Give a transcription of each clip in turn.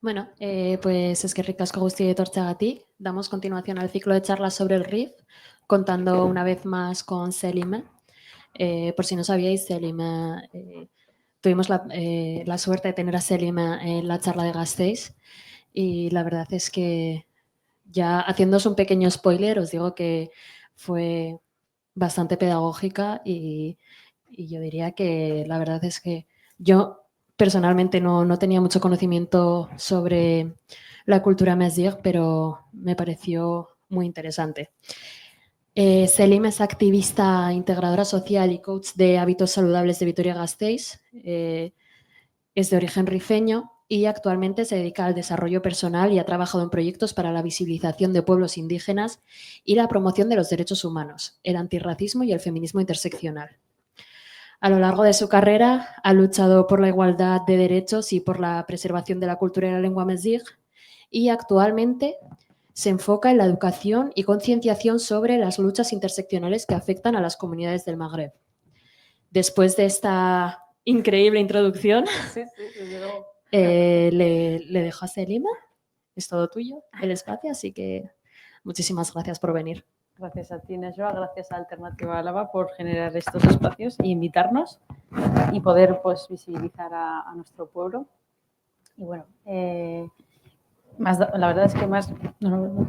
Bueno, pues eskerrik asko guztioi etortzeagatik. Damos continuación al ciclo de charlas sobre el RIF, contando una vez más con Selim. Por si no sabíais, Selim, tuvimos la suerte de tener a Selim en la charla de Gasteiz y la verdad es que ya haciéndoos un pequeño spoiler, os digo que fue bastante pedagógica y yo diría que la verdad es que yo personalmente no tenía mucho conocimiento sobre la cultura Mezig, pero me pareció muy interesante. Selim es activista, integradora social y coach de hábitos saludables de Vitoria-Gasteiz. Es de origen rifeño y actualmente se dedica al desarrollo personal y ha trabajado en proyectos para la visibilización de pueblos indígenas y la promoción de los derechos humanos, el antirracismo y el feminismo interseccional. A lo largo de su carrera ha luchado por la igualdad de derechos y por la preservación de la cultura y la lengua mezig y actualmente se enfoca en la educación y concienciación sobre las luchas interseccionales que afectan a las comunidades del Magreb. Después de esta increíble introducción, le dejo a Selima. Es todo tuyo el espacio, así que muchísimas gracias por venir. Gracias a ti, Najwa, gracias a Alternativa Álava por generar estos espacios e invitarnos y poder pues, visibilizar a nuestro pueblo. Y bueno, la verdad es que más... No.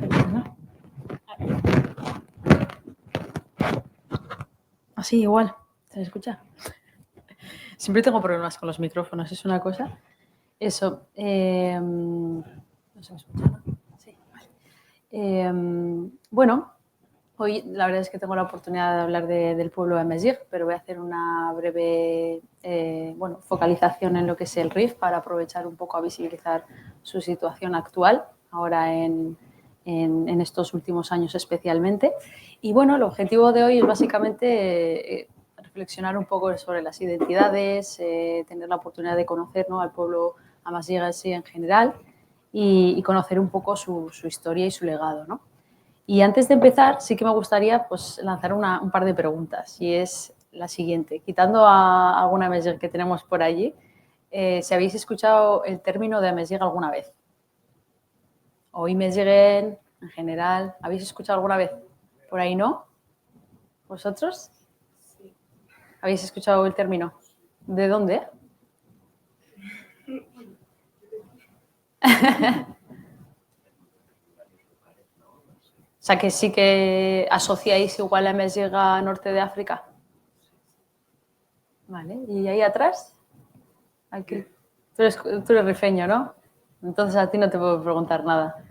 Así, igual, ¿se escucha? Siempre tengo problemas con los micrófonos, es una cosa. Eso, no se me escucha, ¿no? Sí, vale. Bueno, hoy la verdad es que tengo la oportunidad de hablar del pueblo de Mezig, pero voy a hacer una breve focalización en lo que es el RIF para aprovechar un poco a visibilizar su situación actual, ahora en estos últimos años especialmente. Y bueno, el objetivo de hoy es básicamente reflexionar un poco sobre las identidades, tener la oportunidad de conocer, ¿no?, al pueblo amazighense en general y conocer un poco su historia y su legado, ¿no? Y antes de empezar, sí que me gustaría pues, lanzar un par de preguntas, y es la siguiente. Quitando a alguna Mezig que tenemos por allí, si habéis escuchado el término de Mezig alguna vez. O Imeziguen, en general, ¿habéis escuchado alguna vez? ¿Por ahí no? ¿Vosotros? Sí. ¿Habéis escuchado el término? ¿De dónde? O sea, que sí que asociáis igual a Mezig a Norte de África. Vale, ¿y ahí atrás? Aquí. Tú eres rifeño, ¿no? Entonces a ti no te puedo preguntar nada.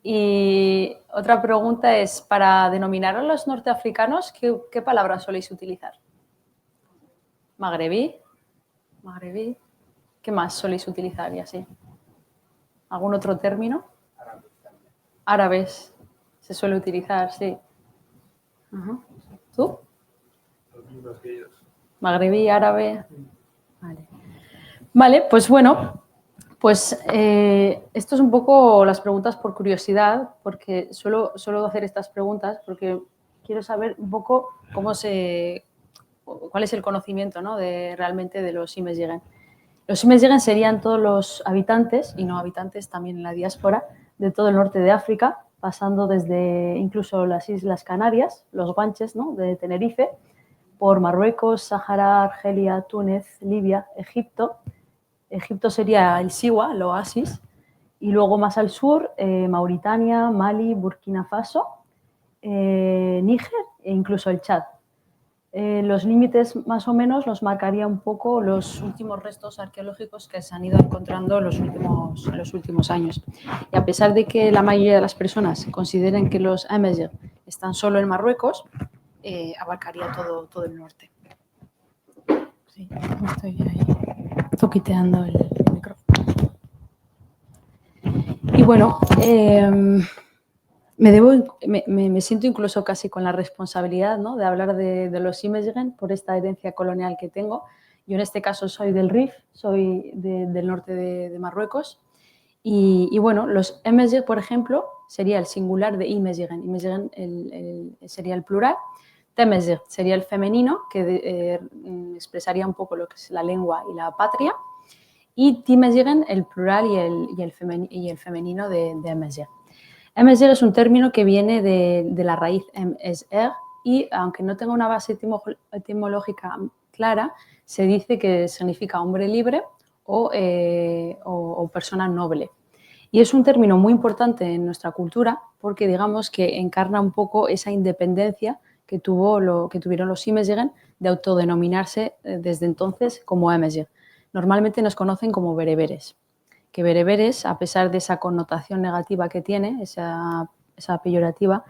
Y otra pregunta es, para denominar a los norteafricanos, ¿qué palabras soléis utilizar? Magrebí. Magrebí. ¿Qué más soléis utilizar y así? ¿Algún otro término? Árabes. Se suele utilizar, sí. Uh-huh. ¿Tú? Magrebí, árabe. Vale, pues bueno, pues esto es un poco las preguntas por curiosidad, porque suelo hacer estas preguntas porque quiero saber un poco cuál es el conocimiento, ¿no?, realmente de los Imezighen. Los Imezighen serían todos los habitantes, y no habitantes también en la diáspora, de todo el norte de África, pasando desde incluso las Islas Canarias, los Guanches, ¿no?, de Tenerife, por Marruecos, Sáhara, Argelia, Túnez, Libia, Egipto. Egipto sería el Siwa, el oasis, y luego más al sur, Mauritania, Mali, Burkina Faso, Níger e incluso el Chad. Los límites más o menos los marcaría un poco los últimos restos arqueológicos que se han ido encontrando en los últimos años. Y a pesar de que la mayoría de las personas consideren que los Amazigh están solo en Marruecos, abarcaría todo el norte. Sí, estoy ahí toquiteando el micrófono. Y bueno, me siento incluso casi con la responsabilidad, ¿no?, de hablar de los Imezighen por esta herencia colonial que tengo. Yo en este caso soy del Rif, soy del norte de Marruecos. Y bueno, los Imezigh, por ejemplo, sería el singular de Imezighen. Imezighen sería el plural. Temezigh sería el femenino, que expresaría un poco lo que es la lengua y la patria. y Timezigen, el plural y el femenino de Emezigh. Emezigh es un término que viene de la raíz Em-es-er y, aunque no tenga una base etimológica clara, se dice que significa hombre libre o persona noble. Y es un término muy importante en nuestra cultura porque digamos que encarna un poco esa independencia que tuvieron los Imezighen de autodenominarse desde entonces como Emezigh. Normalmente nos conocen como bereberes, que bereberes, a pesar de esa connotación negativa que tiene, esa peyorativa,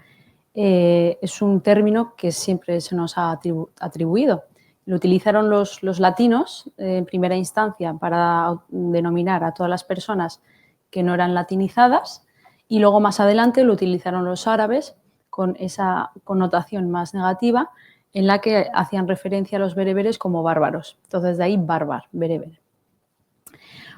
es un término que siempre se nos ha atribuido. Lo utilizaron los latinos en primera instancia para denominar a todas las personas que no eran latinizadas y luego más adelante lo utilizaron los árabes con esa connotación más negativa en la que hacían referencia a los bereberes como bárbaros. Entonces de ahí bárbaro, bereber.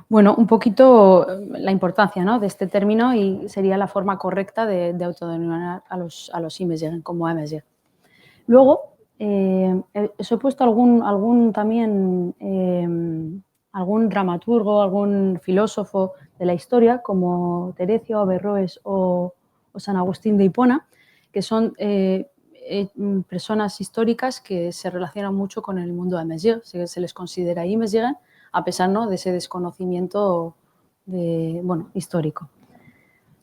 Bueno, un poquito la importancia, ¿no?, de este término y sería la forma correcta de autodenominar a los Imezigh como Emezigh. Luego, os he puesto algún dramaturgo, algún filósofo de la historia, como Terecio, Averroes o San Agustín de Hipona, que son personas históricas que se relacionan mucho con el mundo de Emezigh. Se les considera Imezigh, a pesar, ¿no?, de ese desconocimiento histórico.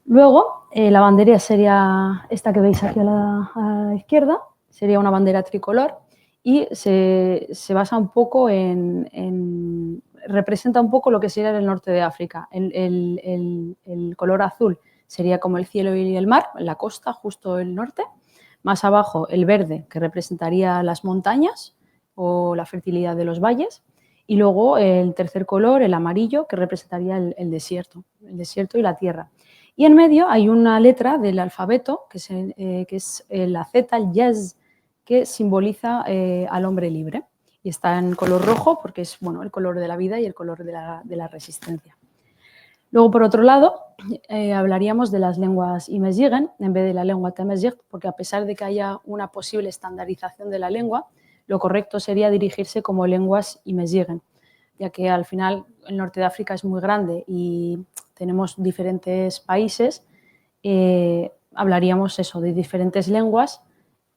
Luego, la bandera sería esta que veis aquí a la izquierda, sería una bandera tricolor y se basa un poco representa un poco lo que sería el norte de África. El color azul sería como el cielo y el mar, la costa, justo el norte. Más abajo el verde, que representaría las montañas o la fertilidad de los valles. Y luego el tercer color, el amarillo, que representaría el desierto y la tierra. Y en medio hay una letra del alfabeto, que es la Z, el yes, que simboliza al hombre libre. Y está en color rojo porque es el color de la vida y el color de la resistencia. Luego, por otro lado, hablaríamos de las lenguas Imezighen en vez de la lengua Temezigh, porque a pesar de que haya una posible estandarización de la lengua, lo correcto sería dirigirse como lenguas Imezighen, ya que al final el norte de África es muy grande y tenemos diferentes países, hablaríamos eso, de diferentes lenguas,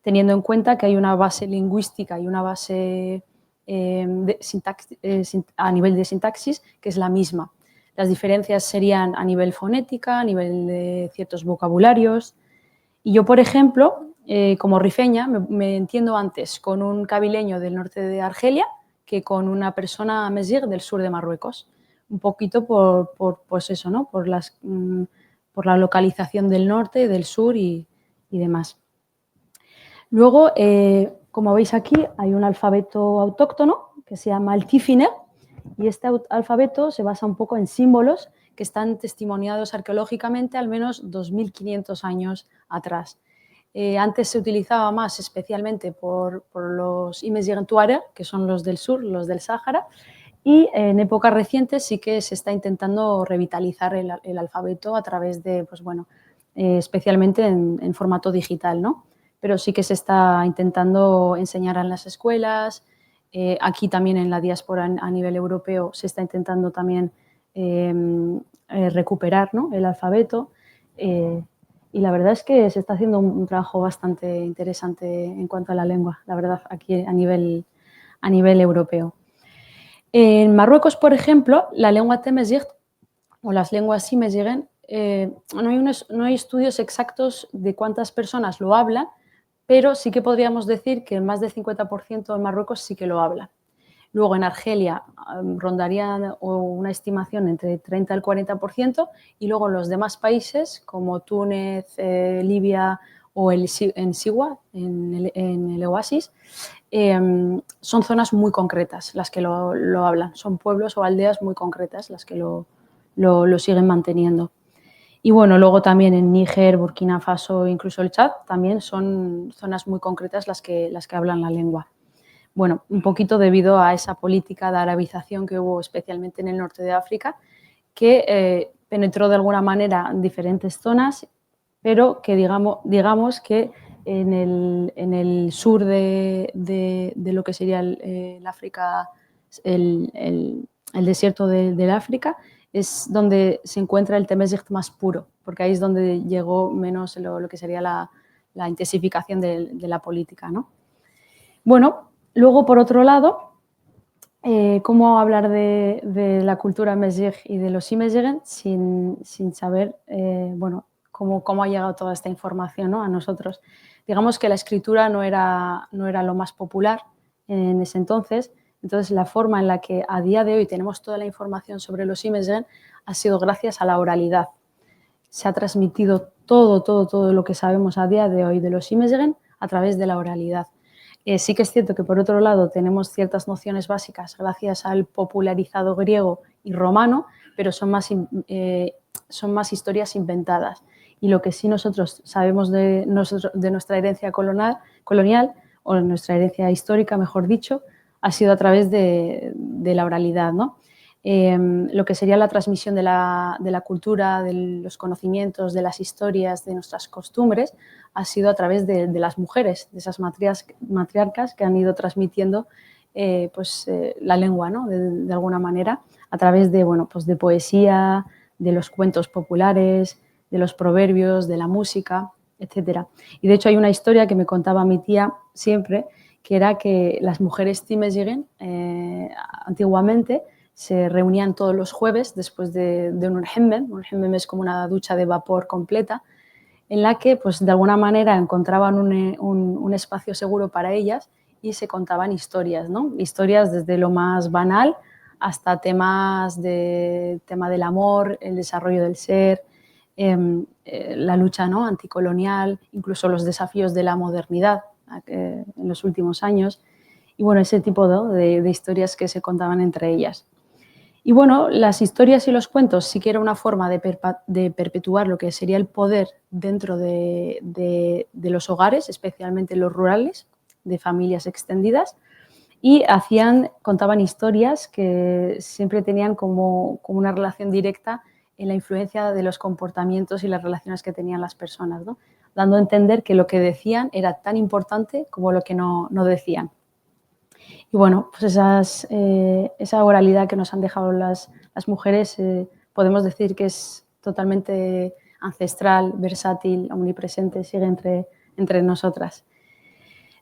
teniendo en cuenta que hay una base lingüística y una base a nivel de sintaxis que es la misma. Las diferencias serían a nivel fonética, a nivel de ciertos vocabularios. Y yo, por ejemplo, como rifeña, me entiendo antes con un cabileño del norte de Argelia que con una persona amezigh del sur de Marruecos. Un poquito pues eso, ¿no?, por la localización del norte, del sur y demás. Luego, como veis aquí, hay un alfabeto autóctono que se llama el Tifinagh y este alfabeto se basa un poco en símbolos que están testimoniados arqueológicamente al menos 2500 años atrás. Antes se utilizaba más especialmente por los Imezigh Tuareg, que son los del sur, los del Sáhara, y en épocas recientes sí que se está intentando revitalizar el alfabeto a través de, especialmente en formato digital, ¿no? Pero sí que se está intentando enseñar en las escuelas. Aquí también en la diáspora a nivel europeo se está intentando también recuperar, ¿no?, el alfabeto. Y la verdad es que se está haciendo un trabajo bastante interesante en cuanto a la lengua, la verdad, aquí a nivel europeo. En Marruecos, por ejemplo, la lengua Temezigh o las lenguas Imezighen, no hay estudios exactos de cuántas personas lo hablan, pero sí que podríamos decir que más del 50% de Marruecos sí que lo hablan. Luego en Argelia rondaría una estimación entre 30 y el 40%, y luego en los demás países como Túnez, Libia o en Siwa, en el Oasis, son zonas muy concretas las que lo hablan, son pueblos o aldeas muy concretas las que lo siguen manteniendo. Y bueno, luego también en Níger, Burkina Faso, incluso el Chad, también son zonas muy concretas las que hablan la lengua. Bueno, un poquito debido a esa política de arabización que hubo especialmente en el norte de África, que penetró de alguna manera en diferentes zonas, pero que digamos que en el sur de lo que sería el África, el el desierto del África, es donde se encuentra el Temesgit más puro, porque ahí es donde llegó menos lo que sería la intensificación de la política, ¿no? Bueno, luego, por otro lado, ¿cómo hablar de la cultura Mezgig y de los Imezgigen sin saber, bueno, cómo ha llegado toda esta información, ¿no?, a nosotros? Digamos que la escritura no era lo más popular en ese entonces la forma en la que a día de hoy tenemos toda la información sobre los Imezgigen ha sido gracias a la oralidad. Se ha transmitido todo lo que sabemos a día de hoy de los Imezgigen a través de la oralidad. Sí que es cierto que, por otro lado, tenemos ciertas nociones básicas gracias al popularizado griego y romano, pero son más historias inventadas. Y lo que sí nosotros sabemos de nuestra herencia colonial, o nuestra herencia histórica, mejor dicho, ha sido a través de la oralidad, ¿no? Lo que sería la transmisión de la cultura, de los conocimientos, de las historias, de nuestras costumbres, ha sido a través de las mujeres, de esas matriarcas que han ido transmitiendo la lengua, ¿no?, de alguna manera, a través de, bueno, pues de poesía, de los cuentos populares, de los proverbios, de la música, etc. Y de hecho hay una historia que me contaba mi tía siempre, que era que las mujeres Timezgigen antiguamente se reunían todos los jueves después de un urhemmem. Un urhemmem es como una ducha de vapor completa, en la que, pues, de alguna manera encontraban un espacio seguro para ellas y se contaban historias, ¿no? Historias desde lo más banal hasta temas del amor, el desarrollo del ser, la lucha, ¿no?, anticolonial, incluso los desafíos de la modernidad en los últimos años, y bueno, ese tipo, ¿no?, de historias que se contaban entre ellas. Y bueno, las historias y los cuentos sí que era una forma de perpetuar lo que sería el poder dentro de los hogares, especialmente los rurales, de familias extendidas, y contaban historias que siempre tenían como una relación directa en la influencia de los comportamientos y las relaciones que tenían las personas, ¿no?, dando a entender que lo que decían era tan importante como lo que no decían. Y bueno, pues esa oralidad que nos han dejado las mujeres, podemos decir que es totalmente ancestral, versátil, omnipresente, sigue entre nosotras.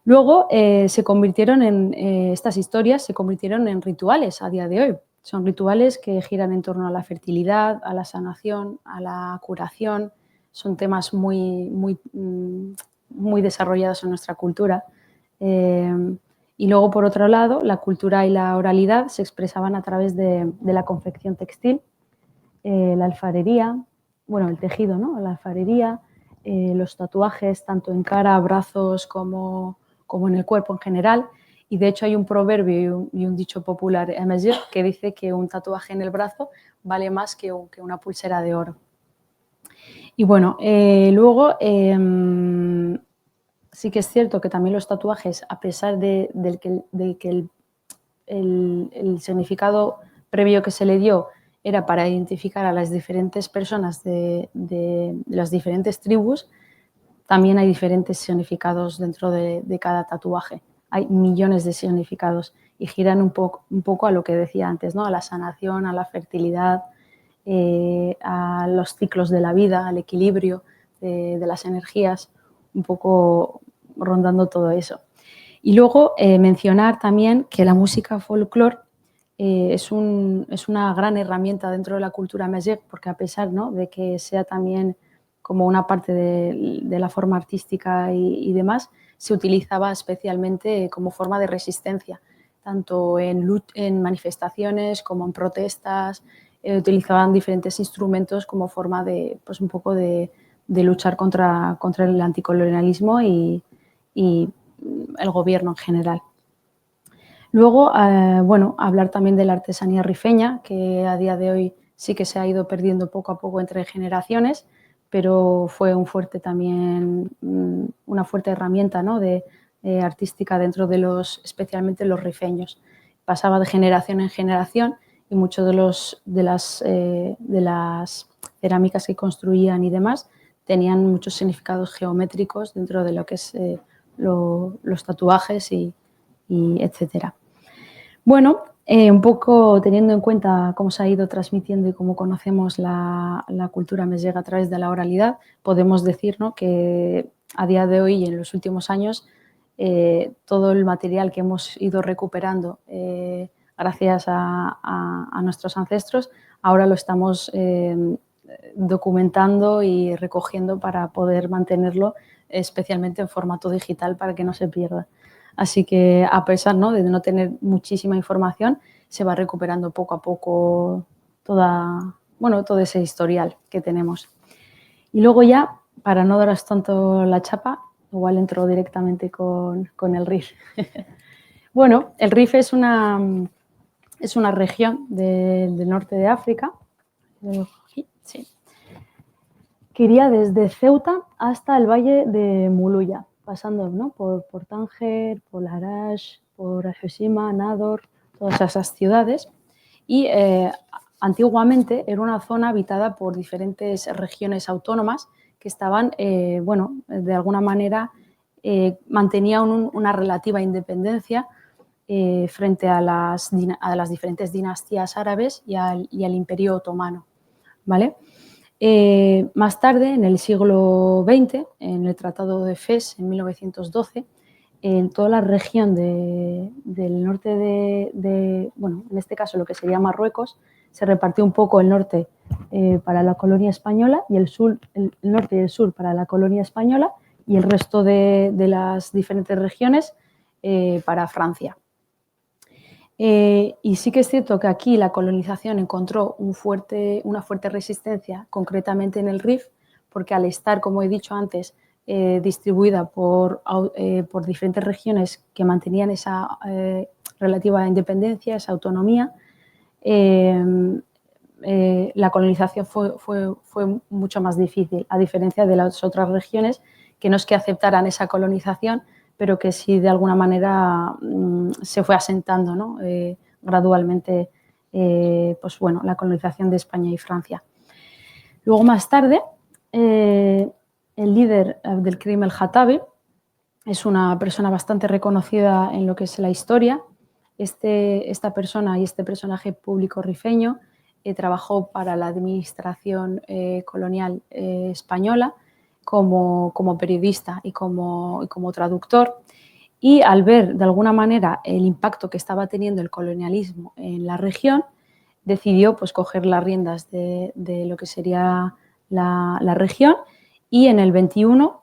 Luego estas historias se convirtieron en rituales a día de hoy. Son rituales que giran en torno a la fertilidad, a la sanación, a la curación. Son temas muy desarrollados en nuestra cultura. Y luego, por otro lado, la cultura y la oralidad se expresaban a través de la confección textil, la alfarería, bueno, el tejido, ¿no?, la alfarería, los tatuajes, tanto en cara, brazos, como en el cuerpo en general. Y de hecho hay un proverbio y un dicho popular que dice que un tatuaje en el brazo vale más que una pulsera de oro. Y bueno, luego sí que es cierto que también los tatuajes, a pesar de que el significado previo que se le dio era para identificar a las diferentes personas de las diferentes tribus, también hay diferentes significados dentro de cada tatuaje. Hay millones de significados y giran un poco a lo que decía antes, ¿no?, a la sanación, a la fertilidad, a los ciclos de la vida, al equilibrio de las energías, un poco rondando todo eso. Y luego mencionar también que la música folclore es una gran herramienta dentro de la cultura Mezgig, porque a pesar, ¿no?, de que sea también como una parte de la forma artística y demás, se utilizaba especialmente como forma de resistencia, tanto en manifestaciones como en protestas. Utilizaban diferentes instrumentos como forma de, pues, un poco de luchar contra el anticolonialismo y el gobierno en general. Luego, bueno, hablar también de la artesanía rifeña, que a día de hoy sí que se ha ido perdiendo poco a poco entre generaciones, pero fue una fuerte herramienta, ¿no?, artística dentro especialmente los rifeños. Pasaba de generación en generación y muchos de las cerámicas que construían y demás tenían muchos significados geométricos dentro de lo que es los tatuajes y etcétera. Bueno, Un poco teniendo en cuenta cómo se ha ido transmitiendo y cómo conocemos la cultura mesllega a través de la oralidad, podemos decir, ¿no?, que a día de hoy y en los últimos años todo el material que hemos ido recuperando gracias a nuestros ancestros, ahora lo estamos documentando y recogiendo para poder mantenerlo especialmente en formato digital para que no se pierda. Así que a pesar, ¿no?, de no tener muchísima información, se va recuperando poco a poco todo ese historial que tenemos. Y luego ya, para no daros tanto la chapa, igual entro directamente con el Rif. Bueno, el Rif es una región del norte de África, sí, que iría desde Ceuta hasta el valle de Muluya, pasando, ¿no?, por Tánger, por Larash, por Algeciras, Nador, todas esas ciudades. Y antiguamente era una zona habitada por diferentes regiones autónomas que estaban, de alguna manera mantenían una relativa independencia frente a las diferentes dinastías árabes y al Imperio Otomano, ¿vale? Más tarde, en el siglo XX, en el Tratado de Fez, en 1912, en toda la región del norte en este caso lo que sería Marruecos, se repartió un poco el norte para la colonia española y el norte y el sur para la colonia española y el resto de las diferentes regiones para Francia. Y sí que es cierto que aquí la colonización encontró una fuerte resistencia, concretamente en el Rif, porque al estar, como he dicho antes, distribuida por diferentes regiones que mantenían esa relativa independencia, esa autonomía, la colonización fue mucho más difícil, a diferencia de las otras regiones que no es que aceptaran esa colonización, pero que sí de alguna manera se fue asentando, ¿no?, gradualmente la colonización de España y Francia. Luego, más tarde, el líder del Krim el-Khattabi es una persona bastante reconocida en lo que es la historia. Esta persona y este personaje público rifeño trabajó para la administración colonial española como periodista y como traductor, y al ver de alguna manera el impacto que estaba teniendo el colonialismo en la región, decidió pues coger las riendas de lo que sería la región, y en el 21,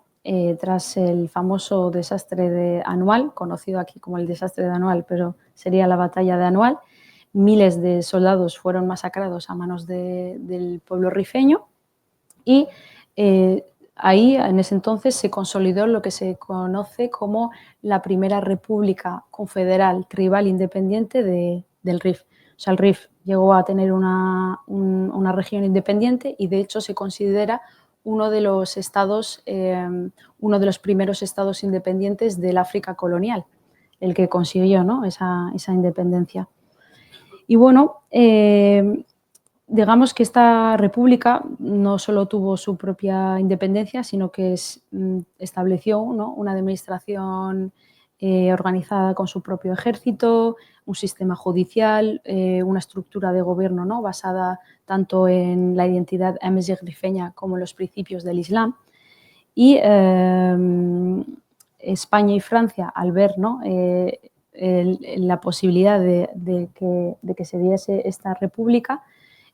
tras el famoso desastre anual, conocido aquí como el desastre de Anual, pero sería la batalla de Anual, miles de soldados fueron masacrados a manos del pueblo rifeño, y ahí, en ese entonces, se consolidó lo que se conoce como la primera república confederal tribal independiente del Rif. O sea, el Rif llegó a tener una región independiente y, de hecho, se considera uno de los primeros estados independientes del África colonial, el que consiguió, ¿no?, esa independencia. Y bueno, digamos que esta república no solo tuvo su propia independencia, sino que estableció, ¿no?, una administración organizada con su propio ejército, un sistema judicial, una estructura de gobierno, ¿no?, basada tanto en la identidad amazigh-rifeña como en los principios del Islam. Y España y Francia, al ver, ¿no?, la posibilidad de que se diese esta república,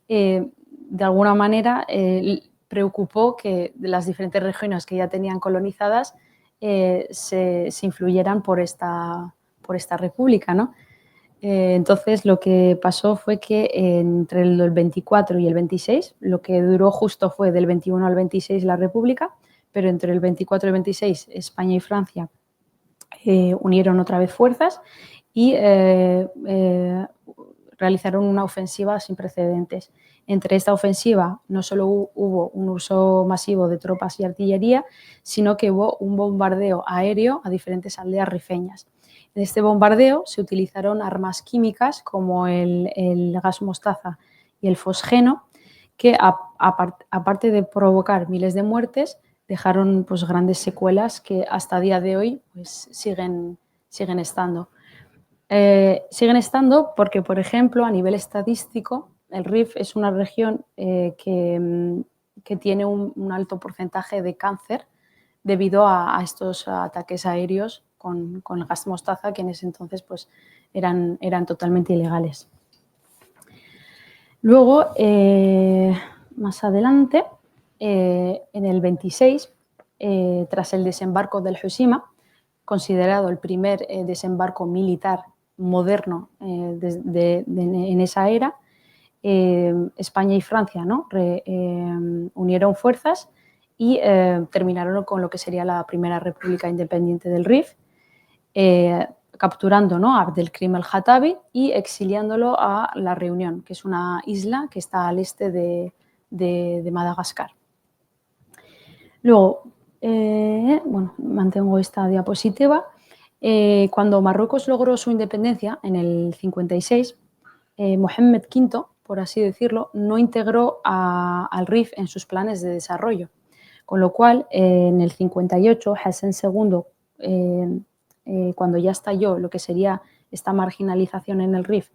de alguna manera preocupó que las diferentes regiones que ya tenían colonizadas se influyeran por esta república, ¿no? Entonces, lo que pasó fue que entre el 24 y el 26, lo que duró justo fue del 21 al 26 la república, pero entre el 24 y el 26 España y Francia unieron otra vez fuerzas y realizaron una ofensiva sin precedentes. Entre esta ofensiva no solo hubo un uso masivo de tropas y artillería, sino que hubo un bombardeo aéreo a diferentes aldeas rifeñas. En este bombardeo se utilizaron armas químicas como el gas mostaza y el fosgeno, que aparte de provocar miles de muertes, dejaron pues grandes secuelas que hasta día de hoy pues siguen estando. Siguen estando porque, por ejemplo, a nivel estadístico, el Rif es una región que tiene un alto porcentaje de cáncer debido a estos ataques aéreos con el gas mostaza, que en ese entonces pues, eran totalmente ilegales. Luego, más adelante, en el 26, tras el desembarco del Husima, considerado el primer desembarco militar moderno en esa era, España y Francia, ¿no? Unieron fuerzas y terminaron con lo que sería la primera república independiente del Rif, capturando, ¿no?, a Abdelkrim el-Hatabi y exiliándolo a La Reunión, que es una isla que está al este de Madagascar. Luego, bueno, mantengo esta diapositiva. Cuando Marruecos logró su independencia en el 56, Mohammed V, por así decirlo, no integró al Rif en sus planes de desarrollo, con lo cual en el 58 Hassan II, cuando ya estalló lo que sería esta marginalización en el Rif,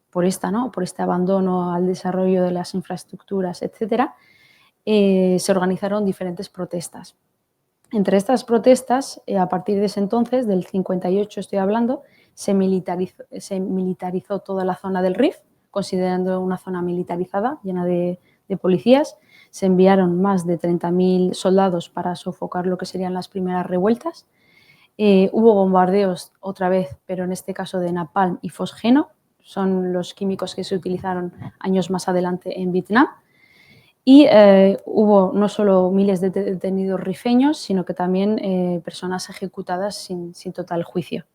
por este abandono al desarrollo de las infraestructuras, etcétera, se organizaron diferentes protestas. Entre estas protestas, a partir de ese entonces, del 58 estoy hablando, se militarizó toda la zona del Rif, considerando una zona militarizada, llena de policías. Se enviaron más de 30.000 soldados para sofocar lo que serían las primeras revueltas. Hubo bombardeos otra vez, pero en este caso de napalm y fosgeno, son los químicos que se utilizaron años más adelante en Vietnam. Y hubo no solo miles de detenidos rifeños, sino que también personas ejecutadas sin total juicio.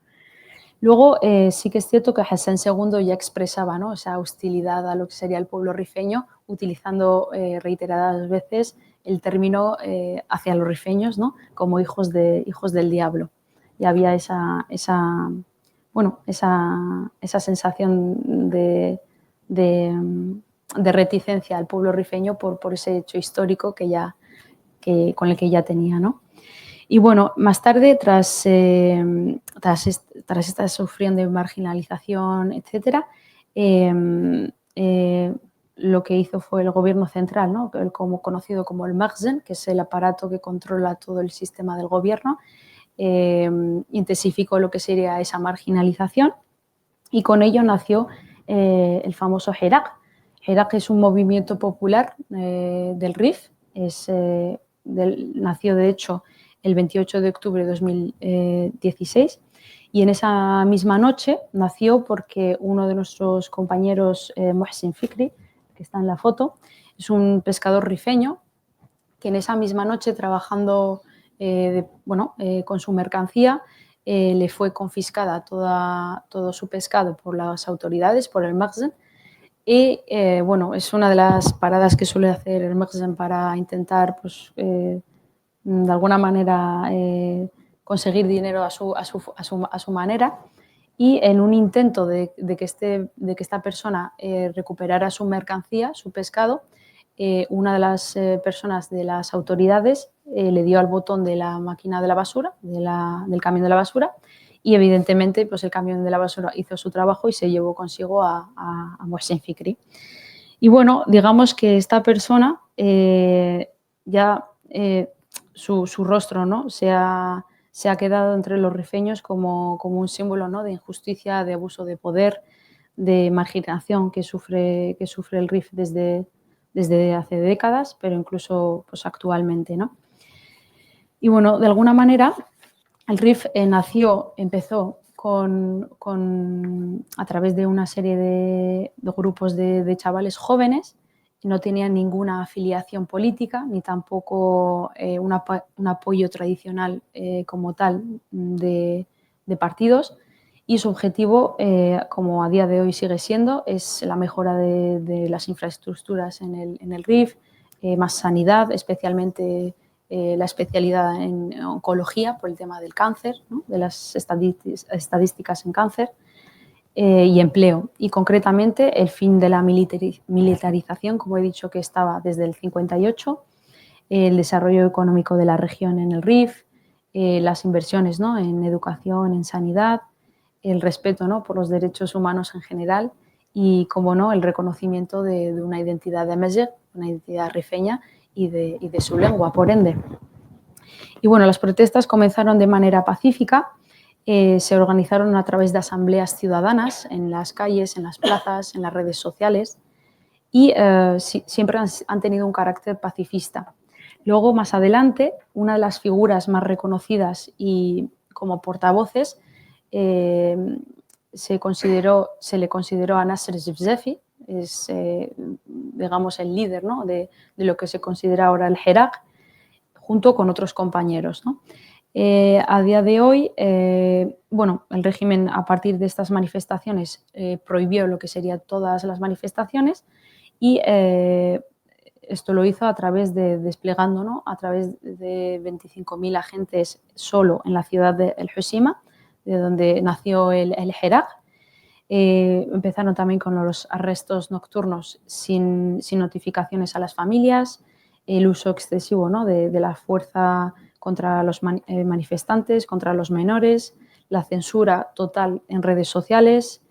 Luego sí que es cierto que Hassan II ya expresaba, ¿no?, esa hostilidad a lo que sería el pueblo rifeño, utilizando reiteradas veces el término hacia los rifeños, ¿no?, como hijos del diablo. Y había esa sensación de reticencia al pueblo rifeño por ese hecho histórico con el que ya tenía, ¿no? Y bueno, más tarde, tras esta sufriendo de marginalización, etcétera, lo que hizo fue el gobierno central, ¿no?, como conocido como el Makhzen, que es el aparato que controla todo el sistema del gobierno, intensificó lo que sería esa marginalización y con ello nació el famoso Hirak. Hirak es un movimiento popular del Rif, nació de hecho el 28 de octubre de 2016 y en esa misma noche nació porque uno de nuestros compañeros, Mohsin Fikri, que está en la foto, es un pescador rifeño que en esa misma noche, trabajando con su mercancía, le fue confiscada todo su pescado por las autoridades, por el Makhzen. Y es una de las paradas que suele hacer el Makhzen para intentar, pues, de alguna manera, conseguir dinero a su manera. Y en un intento de que esta persona recuperara su mercancía, su pescado, una de las personas de las autoridades le dio al botón de la máquina de la basura, del camión de la basura, y evidentemente pues el camión de la basura hizo su trabajo y se llevó consigo a Mohsin Fikri. Y bueno, digamos que esta persona su rostro, ¿no?, se ha quedado entre los rifeños como un símbolo, ¿no?, de injusticia, de abuso de poder, de marginación que sufre el Rif desde hace décadas, pero incluso pues, actualmente, ¿no? Y bueno, de alguna manera el Rif empezó a través de una serie de grupos de chavales jóvenes que no tenían ninguna afiliación política ni tampoco un apoyo tradicional como tal de partidos, y su objetivo, como a día de hoy sigue siendo, es la mejora de las infraestructuras en el Rif, más sanidad, especialmente la especialidad en oncología por el tema del cáncer, ¿no?, de las estadísticas en cáncer, y empleo. Y concretamente el fin de la militarización, como he dicho, que estaba desde el 58, el desarrollo económico de la región en el Rif, las inversiones, ¿no?, en educación, en sanidad, el respeto, ¿no?, por los derechos humanos en general y, como no, el reconocimiento de una identidad de Amazigh, una identidad rifeña y de su lengua, por ende. Y bueno, las protestas comenzaron de manera pacífica, se organizaron a través de asambleas ciudadanas en las calles, en las plazas, en las redes sociales y siempre han tenido un carácter pacifista. Luego, más adelante, una de las figuras más reconocidas y como portavoces se le consideró a Nasser Zefzefi, es, digamos, el líder, ¿no?, de lo que se considera ahora el Hirak, junto con otros compañeros, ¿no? A día de hoy, bueno, el régimen, a partir de estas manifestaciones, prohibió lo que serían todas las manifestaciones y esto lo hizo a través de desplegando, ¿no?, a través de 25.000 agentes solo en la ciudad de El Hoceima, de donde nació el Hirak. Empezaron también con los arrestos nocturnos sin notificaciones a las familias, el uso excesivo, ¿no?, de la fuerza contra los manifestantes, contra los menores, la censura total en redes sociales,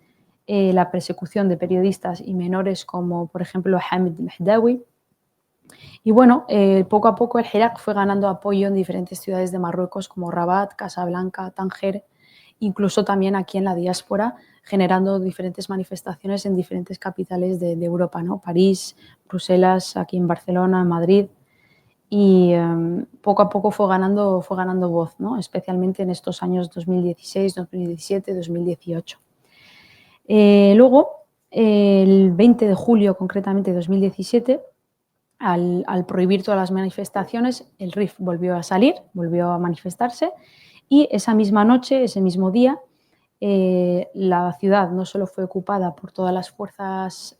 la persecución de periodistas y menores como, por ejemplo, Hamid Mehdawi. Y bueno, poco a poco el Hirak fue ganando apoyo en diferentes ciudades de Marruecos como Rabat, Casablanca, Tánger, incluso también aquí en la diáspora, generando diferentes manifestaciones en diferentes capitales de Europa, ¿no? París, Bruselas, aquí en Barcelona, en Madrid. Y poco a poco fue ganando voz, ¿no?, especialmente en estos años 2016, 2017, 2018. Luego, el 20 de julio concretamente de 2017, al prohibir todas las manifestaciones, el RIF volvió a salir, volvió a manifestarse y esa misma noche, ese mismo día, la ciudad no solo fue ocupada por todas las fuerzas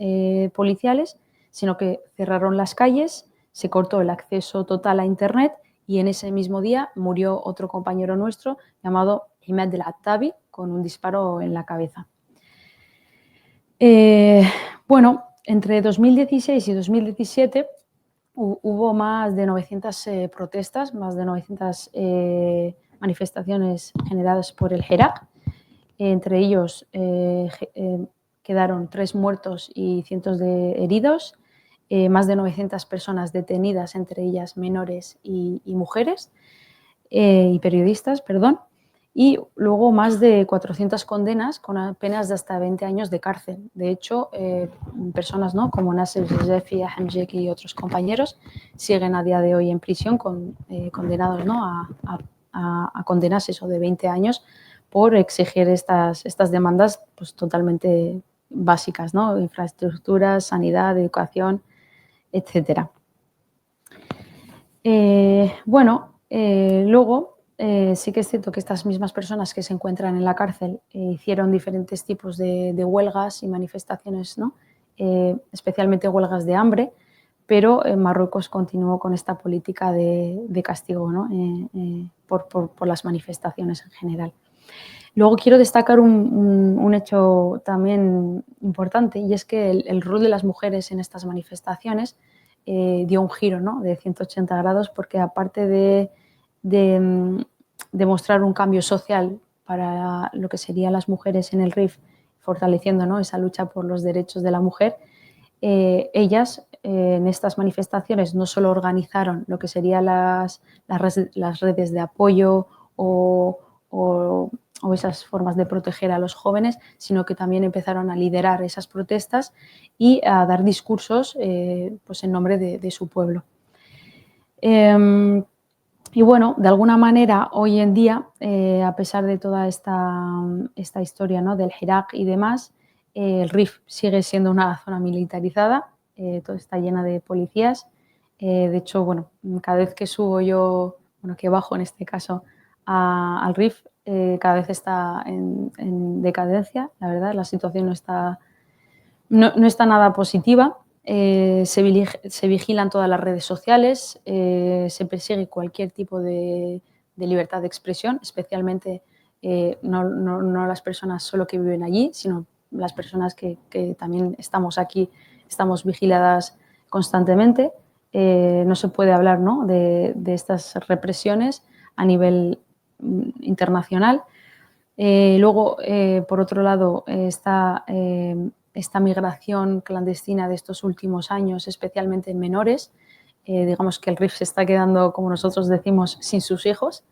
policiales, sino que cerraron las calles, se cortó el acceso total a Internet y en ese mismo día murió otro compañero nuestro llamado Imed El-Attabi con un disparo en la cabeza. Bueno, entre 2016 y 2017 hubo más de 900 protestas, más de 900 manifestaciones generadas por el Hirak. Entre ellos quedaron 3 muertos y cientos de heridos, más de 900 personas detenidas, entre ellas menores y mujeres, y periodistas, perdón, y luego más de 400 condenas con penas de hasta 20 años de cárcel. De hecho, personas, ¿no?, como Nasser Zefzefi, Ahmed Jeki y otros compañeros siguen a día de hoy en prisión condenados, ¿no?, a condenas eso, de 20 años por exigir estas demandas pues, totalmente básicas, ¿no?, infraestructuras, sanidad, educación, etc. Bueno, luego sí que es cierto que estas mismas personas que se encuentran en la cárcel hicieron diferentes tipos de huelgas y manifestaciones, ¿no?, especialmente huelgas de hambre, pero Marruecos continuó con esta política de castigo, ¿no?, por las manifestaciones en general. Luego quiero destacar un hecho también importante y es que el rol de las mujeres en estas manifestaciones dio un giro, ¿no?, de 180 grados porque aparte de mostrar un cambio social para lo que serían las mujeres en el RIF, fortaleciendo, ¿no?, esa lucha por los derechos de la mujer, ellas en estas manifestaciones no solo organizaron lo que serían las redes de apoyo o esas formas de proteger a los jóvenes, sino que también empezaron a liderar esas protestas y a dar discursos pues en nombre de su pueblo. Y bueno, de alguna manera, hoy en día, a pesar de toda esta historia, ¿no?, del Hirak y demás, el RIF sigue siendo una zona militarizada, todo está llena de policías. De hecho, bueno, cada vez que subo yo, bueno, que bajo en este caso al RIF, cada vez está en decadencia, la verdad, la situación no está nada positiva. Se vigilan todas las redes sociales, se persigue cualquier tipo de libertad de expresión, especialmente no las personas solo que viven allí, sino las personas que también estamos aquí, estamos vigiladas constantemente. No se puede hablar, ¿no?, de estas represiones a nivel internacional. Luego, por otro lado, está esta migración clandestina de estos últimos años, especialmente en menores. Digamos que el Rif se está quedando, como nosotros decimos, sin sus hijos.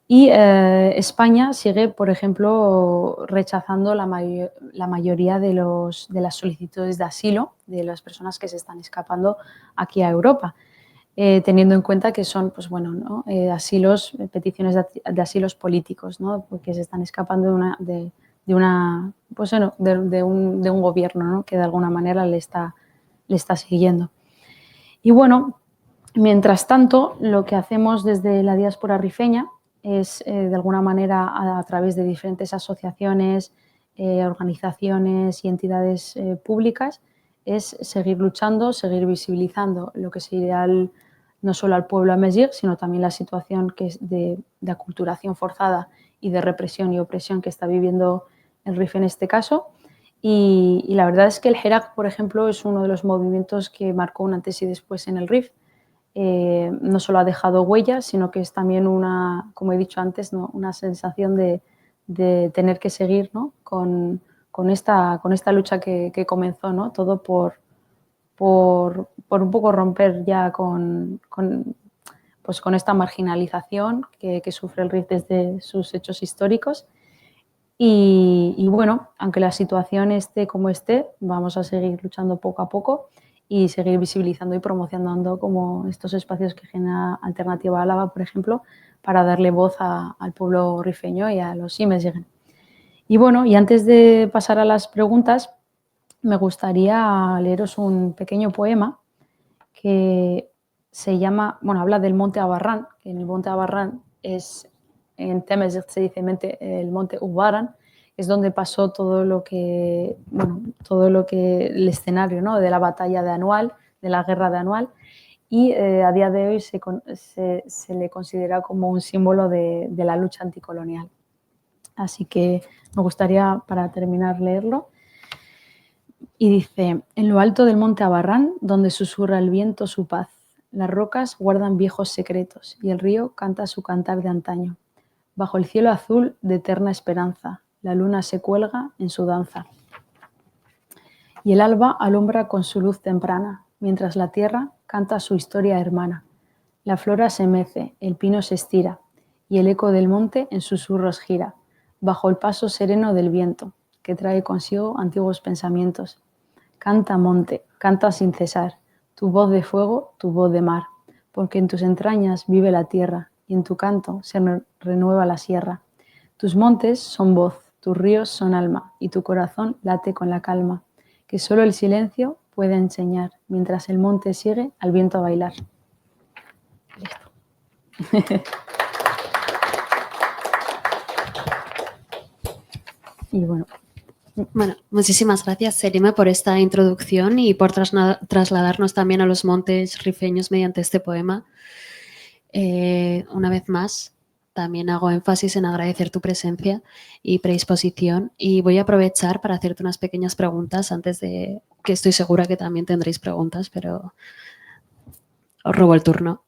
Y España sigue, por ejemplo, rechazando la mayoría de las solicitudes de asilo de las personas que se están escapando aquí a Europa, teniendo en cuenta que son, pues bueno, ¿no? Asilos, peticiones de asilos políticos, ¿no? Porque se están escapando pues bueno, de un gobierno, ¿no? Que de alguna manera le está siguiendo. Y bueno, mientras tanto, lo que hacemos desde la diáspora rifeña es, de alguna manera, a través de diferentes asociaciones, organizaciones y entidades públicas, es seguir luchando, seguir visibilizando lo que sería no solo al pueblo amazigh, sino también la situación que es de aculturación forzada y de represión y opresión que está viviendo el Rif en este caso. Y la verdad es que el Hirak, por ejemplo, es uno de los movimientos que marcó un antes y después en el Rif. No solo ha dejado huellas, sino que es también como he dicho antes, ¿no? Una sensación de tener que seguir, ¿no? con esta lucha que comenzó, ¿no? Todo por un poco romper ya pues con esta marginalización que sufre el Rif desde sus hechos históricos. Y bueno, aunque la situación esté como esté, vamos a seguir luchando poco a poco y seguir visibilizando y promocionando como estos espacios que genera Alternativa Álava, por ejemplo, para darle voz al pueblo rifeño y a los amazigh. Y bueno, y antes de pasar a las preguntas, me gustaría leeros un pequeño poema que se llama, bueno, habla del Monte Abarrán, que en el Monte Abarrán en Tamazight se dice el Monte Ubaran, es donde pasó todo lo que, el escenario, ¿no? De la batalla de Anual, de la guerra de Anual, y a día de hoy se le considera como un símbolo de la lucha anticolonial. Así que me gustaría, para terminar, leerlo. Y dice: en lo alto del monte Abarrán, donde susurra el viento su paz, las rocas guardan viejos secretos y el río canta su cantar de antaño. Bajo el cielo azul de eterna esperanza, la luna se cuelga en su danza. Y el alba alumbra con su luz temprana, mientras la tierra canta su historia hermana. La flora se mece, el pino se estira, y el eco del monte en susurros gira, bajo el paso sereno del viento, que trae consigo antiguos pensamientos. Canta, monte, canta sin cesar, tu voz de fuego, tu voz de mar, porque en tus entrañas vive la tierra, y en tu canto se renueva la sierra. Tus montes son voz, tus ríos son alma, y tu corazón late con la calma, que solo el silencio puede enseñar, mientras el monte sigue al viento a bailar. Listo. Y bueno. Bueno, muchísimas gracias, Selime, por esta introducción y por trasladarnos también a los montes rifeños mediante este poema. Una vez más, también hago énfasis en agradecer tu presencia y predisposición y voy a aprovechar para hacerte unas pequeñas preguntas antes de que estoy segura que también tendréis preguntas, pero os robo el turno.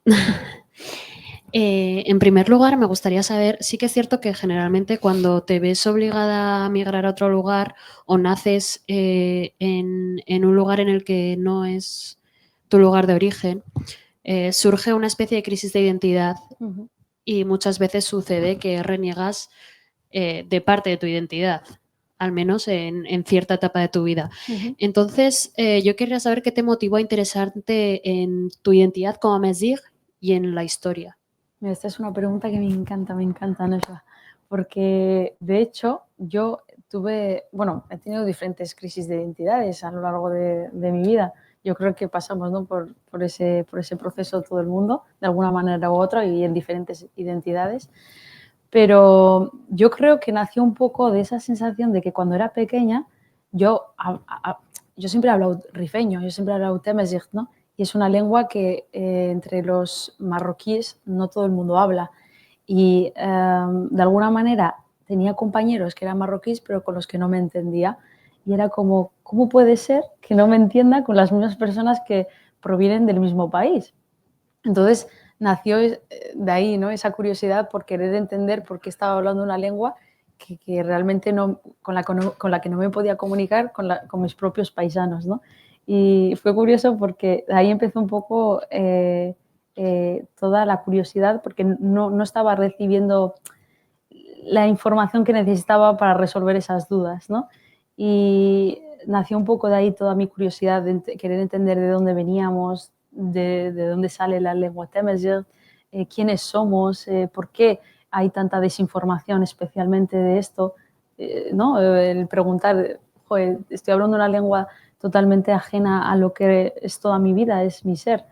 En primer lugar, me gustaría saber, sí que es cierto que generalmente cuando te ves obligada a migrar a otro lugar o naces en un lugar en el que no es tu lugar de origen, surge una especie de crisis de identidad y muchas veces sucede que reniegas de parte de tu identidad, al menos en cierta etapa de tu vida. Entonces, yo querría saber qué te motivó a interesarte en tu identidad como amazigh y en la historia. Esta es una pregunta que me encanta, Neshwa, porque de hecho yo he tenido diferentes crisis de identidades a lo largo de mi vida. Yo creo que pasamos, ¿no? por ese proceso todo el mundo, de alguna manera u otra, y en diferentes identidades. Pero yo creo que nació un poco de esa sensación de que cuando era pequeña yo siempre he hablado rifeño, yo siempre he hablado tamazight, ¿no? Y es una lengua que entre los marroquíes no todo el mundo habla. Y de alguna manera tenía compañeros que eran marroquíes, pero con los que no me entendía. Y era como, ¿cómo puede ser que no me entienda con las mismas personas que provienen del mismo país? Entonces nació de ahí, ¿no? Esa curiosidad por querer entender por qué estaba hablando una lengua que realmente no, con la que no me podía comunicar con mis propios paisanos, ¿no? Y fue curioso porque ahí empezó un poco toda la curiosidad, porque no estaba recibiendo la información que necesitaba para resolver esas dudas, ¿no? Y nació un poco de ahí toda mi curiosidad de querer entender de dónde veníamos, de dónde sale la lengua Tamazight, quiénes somos, por qué hay tanta desinformación, especialmente de esto, ¿no? El preguntar, joder, estoy hablando una lengua totalmente ajena a lo que es toda mi vida, es mi ser.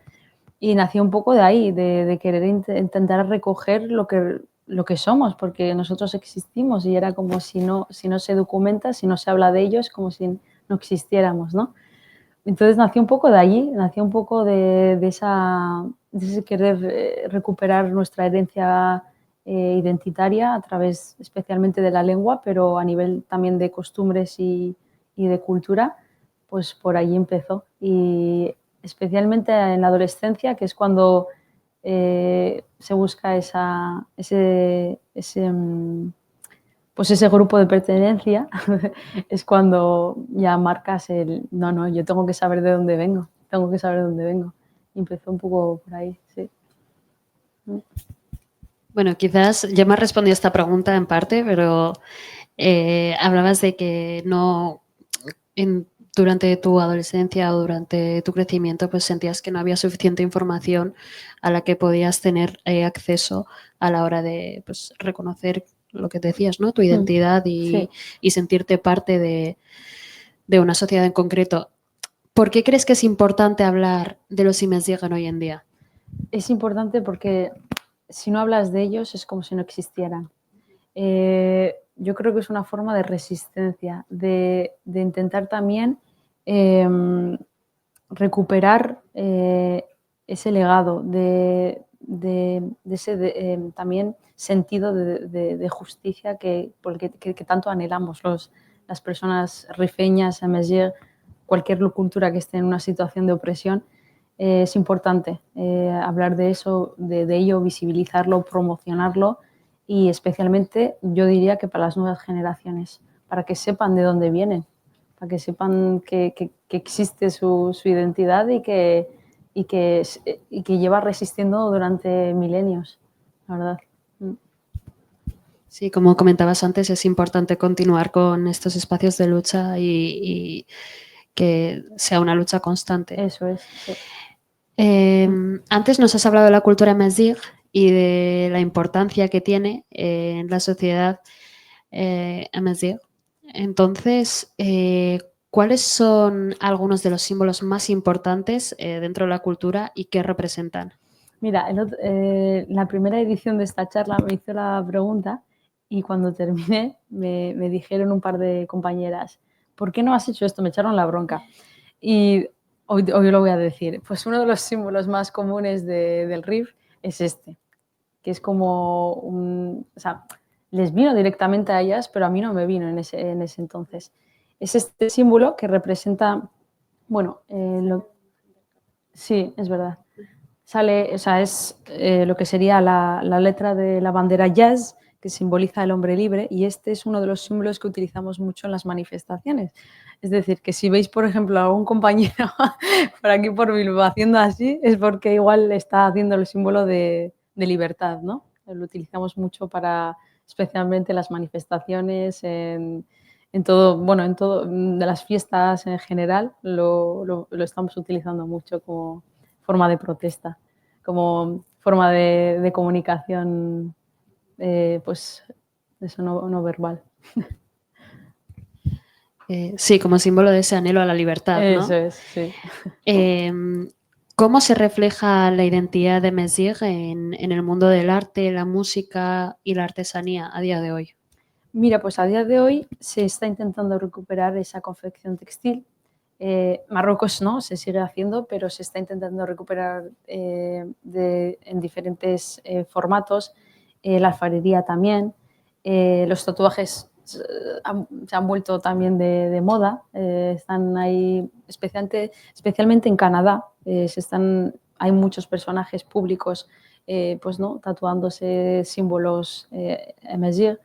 Y nació un poco de ahí, de querer intentar recoger lo que somos, porque nosotros existimos y era como si no se documenta, si no se habla de ello, es como si no existiéramos, ¿no? Entonces nació un poco de allí, nació un poco de ese querer recuperar nuestra herencia identitaria a través especialmente de la lengua, pero a nivel también de costumbres y de cultura, pues por allí empezó. Y especialmente en la adolescencia, que es cuando se busca pues ese grupo de pertenencia, es cuando ya marcas no, yo tengo que saber de dónde vengo, tengo que saber de dónde vengo. Y empezó un poco por ahí, sí. Bueno, quizás ya me has respondido esta pregunta en parte, pero hablabas de que no durante tu adolescencia o durante tu crecimiento pues sentías que no había suficiente información a la que podías tener acceso a la hora de pues, reconocer lo que decías, ¿no? Tu identidad Sí. y sentirte parte de una sociedad en concreto. ¿Por qué crees que es importante hablar de los Imazighen hoy en día? Es importante porque si no hablas de ellos es como si no existieran. Yo creo que es una forma de resistencia, de intentar también recuperar ese legado, de ese también sentido de justicia que tanto anhelamos las personas rifeñas, amazigh, cualquier cultura que esté en una situación de opresión. Es importante hablar de eso, de ello, visibilizarlo, promocionarlo y especialmente yo diría que para las nuevas generaciones, para que sepan de dónde vienen, para que sepan que existe su identidad y que lleva resistiendo durante milenios, la verdad. Sí, como comentabas antes, es importante continuar con estos espacios de lucha y que sea una lucha constante. Eso es, sí. Antes nos has hablado de la cultura amazigh y de la importancia que tiene en la sociedad amazigh. Entonces, ¿cuáles son algunos de los símbolos más importantes dentro de la cultura y qué representan? Mira, la primera edición de esta charla me hizo la pregunta y cuando terminé me dijeron un par de compañeras, ¿por qué no has hecho esto? Me echaron la bronca. Y hoy lo voy a decir. Pues uno de los símbolos más comunes del RIF es este, que es como o sea, les vino directamente a ellas, pero a mí no me vino en ese entonces. Es este símbolo que representa, bueno, sí, es verdad. Sale, o sea, es lo que sería la letra de la bandera jazz, que simboliza el hombre libre, y este es uno de los símbolos que utilizamos mucho en las manifestaciones. Es decir, que si veis, por ejemplo, a algún compañero por aquí por Bilbao haciendo así, es porque igual está haciendo el símbolo de libertad, ¿no? Lo utilizamos mucho para, especialmente las manifestaciones, en todo, bueno, en todo, de las fiestas en general, lo estamos utilizando mucho como forma de protesta, como forma de comunicación, pues eso no verbal. Sí, como símbolo de ese anhelo a la libertad, ¿no? Eso es, sí. ¿Cómo se refleja la identidad de Amazigh en el mundo del arte, la música y la artesanía a día de hoy? Mira, pues a día de hoy se está intentando recuperar esa confección textil. Marruecos no, se sigue haciendo, pero se está intentando recuperar en diferentes formatos. La alfarería también. Los tatuajes se han vuelto también de moda. Están ahí, especialmente en Canadá. Hay muchos personajes públicos pues, ¿no? tatuándose símbolos amazigh.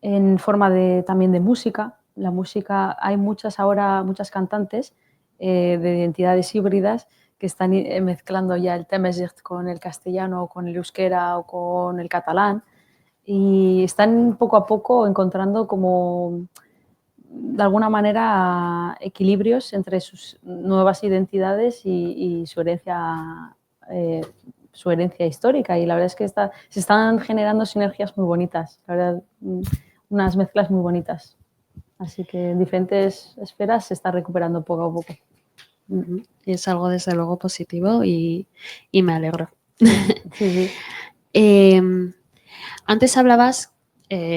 en forma también de música. La música, hay muchas cantantes de identidades híbridas que están mezclando ya el tamazight con el castellano, o con el euskera o con el catalán, y están poco a poco encontrando como, de alguna manera, equilibrios entre sus nuevas identidades y su herencia histórica, y la verdad es que se están generando sinergias muy bonitas, la verdad, unas mezclas muy bonitas. Así que en diferentes esferas se está recuperando poco a poco. Es algo desde luego positivo y me alegro. Sí. Antes hablabas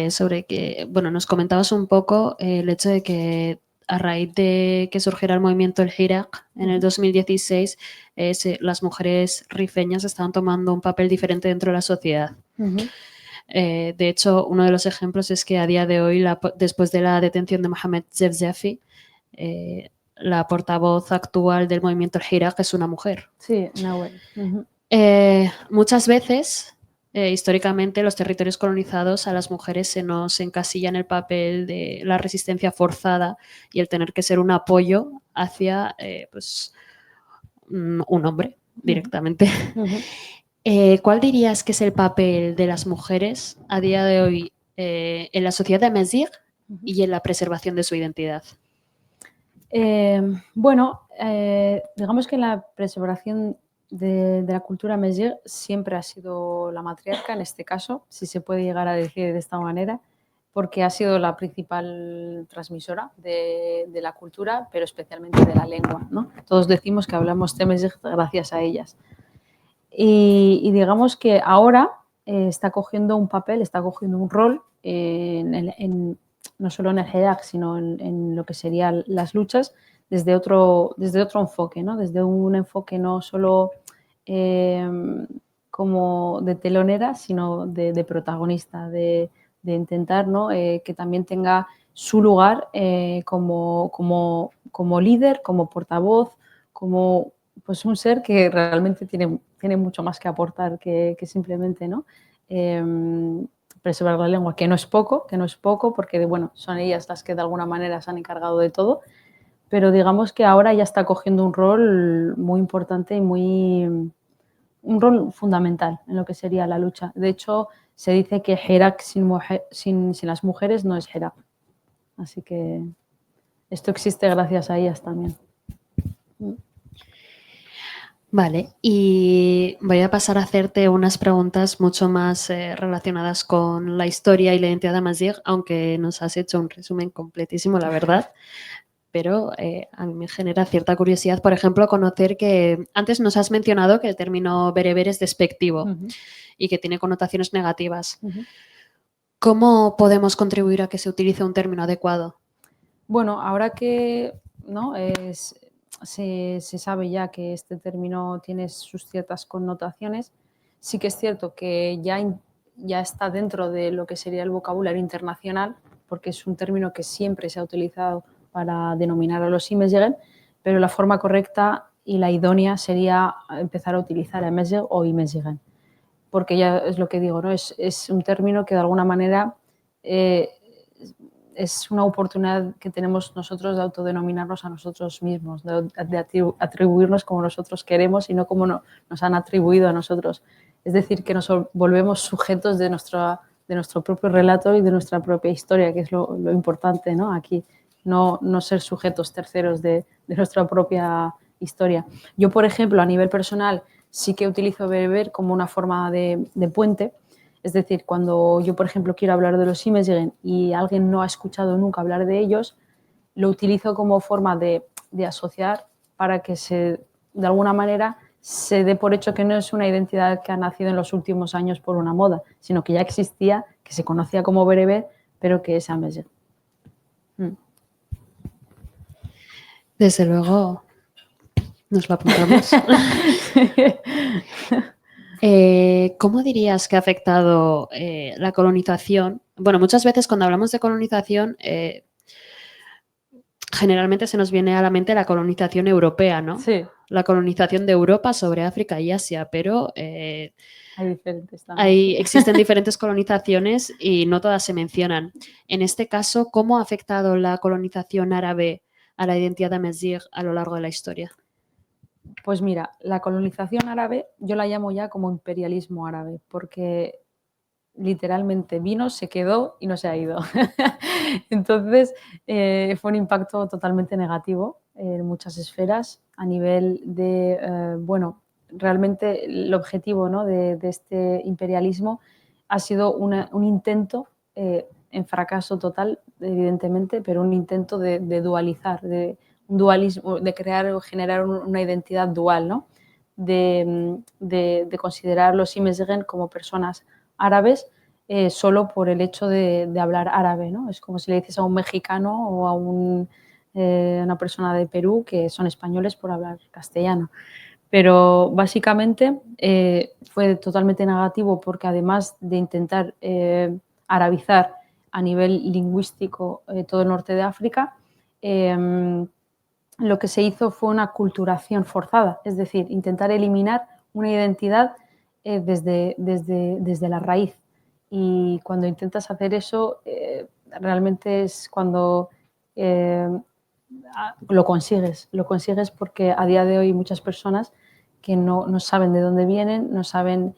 sobre que, bueno, nos comentabas un poco el hecho de que a raíz de que surgiera el movimiento El Hirak en el 2016, las mujeres rifeñas estaban tomando un papel diferente dentro de la sociedad. De hecho, uno de los ejemplos es que a día de hoy, después de la detención de Mohamed Zefzafi, la portavoz actual del movimiento El Hirak es una mujer. Sí, Nahuel. Muchas veces, históricamente, los territorios colonizados a las mujeres se nos encasilla en el papel de la resistencia forzada y el tener que ser un apoyo hacia pues, un hombre directamente. ¿Cuál dirías que es el papel de las mujeres a día de hoy en la sociedad de Amazigh y en la preservación de su identidad? Bueno, digamos que la preservación de la cultura Amazigh siempre ha sido la matriarca, en este caso, si se puede llegar a decir de esta manera, porque ha sido la principal transmisora de la cultura, pero especialmente de la lengua, ¿no? Todos decimos que hablamos Amazigh gracias a ellas. Y digamos que ahora está cogiendo un papel, está cogiendo un rol no solo en el Hirak, sino en lo que serían las luchas, desde otro enfoque, ¿no? Desde un enfoque no solo como de telonera, sino de protagonista, de intentar, ¿no? Que también tenga su lugar como líder, como portavoz, como pues un ser que realmente tiene mucho más que aportar que simplemente, ¿no? Preservar la lengua, que no es poco, porque bueno, son ellas las que de alguna manera se han encargado de todo, pero digamos que ahora ya está cogiendo un rol muy importante y un rol fundamental en lo que sería la lucha. De hecho, se dice que Hirak sin las mujeres no es Hirak. Así que esto existe gracias a ellas también. Vale, y voy a pasar a hacerte unas preguntas mucho más relacionadas con la historia y la identidad de Amazigh, aunque nos has hecho un resumen completísimo, la verdad. Pero a mí me genera cierta curiosidad, por ejemplo, conocer que antes nos has mencionado que el término bereber es despectivo y que tiene connotaciones negativas. ¿Cómo podemos contribuir a que se utilice un término adecuado? Bueno, ahora que ¿no? se sabe ya que este término tiene sus ciertas connotaciones, sí que es cierto que ya está dentro de lo que sería el vocabulario internacional, porque es un término que siempre se ha utilizado para denominar a los Imezighen, pero la forma correcta y la idónea sería empezar a utilizar Amazigh o Imezighen, porque ya es lo que digo, ¿no? Es un término que de alguna manera es una oportunidad que tenemos nosotros de autodenominarnos a nosotros mismos, de atribuirnos como nosotros queremos y no como nos han atribuido a nosotros. Es decir, que nos volvemos sujetos de nuestro propio relato y de nuestra propia historia, que es lo importante, ¿no? Aquí, no ser sujetos terceros de nuestra propia historia. Yo, por ejemplo, a nivel personal, sí que utilizo bereber como una forma de puente. Es decir, cuando yo, por ejemplo, quiero hablar de los Imezighen y alguien no ha escuchado nunca hablar de ellos, lo utilizo como forma de asociar para que de alguna manera se dé por hecho que no es una identidad que ha nacido en los últimos años por una moda, sino que ya existía, que se conocía como bereber, pero que es Amazigh. Desde luego, nos lo apuntamos. ¿Cómo dirías que ha afectado la colonización? Bueno, muchas veces cuando hablamos de colonización generalmente se nos viene a la mente la colonización europea, ¿no? Sí, La colonización de Europa sobre África y Asia, pero hay diferentes también. existen diferentes colonizaciones y no todas se mencionan. En este caso, ¿cómo ha afectado la colonización árabe a la identidad amazigh a lo largo de la historia? Pues mira, la colonización árabe yo la llamo ya como imperialismo árabe, porque literalmente vino, se quedó y no se ha ido. Entonces, fue un impacto totalmente negativo en muchas esferas a nivel de, bueno, realmente el objetivo, ¿no?, de este imperialismo ha sido un intento, en fracaso total, evidentemente, pero un intento de dualizar, de un dualismo, de crear o generar una identidad dual, ¿no? De considerar los Imezighen como personas árabes solo por el hecho de hablar árabe, ¿no? Es como si le dices a un mexicano o a una persona de Perú que son españoles por hablar castellano. Pero básicamente fue totalmente negativo porque además de intentar arabizar a nivel lingüístico todo el norte de África, lo que se hizo fue una culturación forzada, es decir, intentar eliminar una identidad desde la raíz. Y cuando intentas hacer eso, realmente es cuando eh, lo consigues porque a día de hoy muchas personas que no saben de dónde vienen, no saben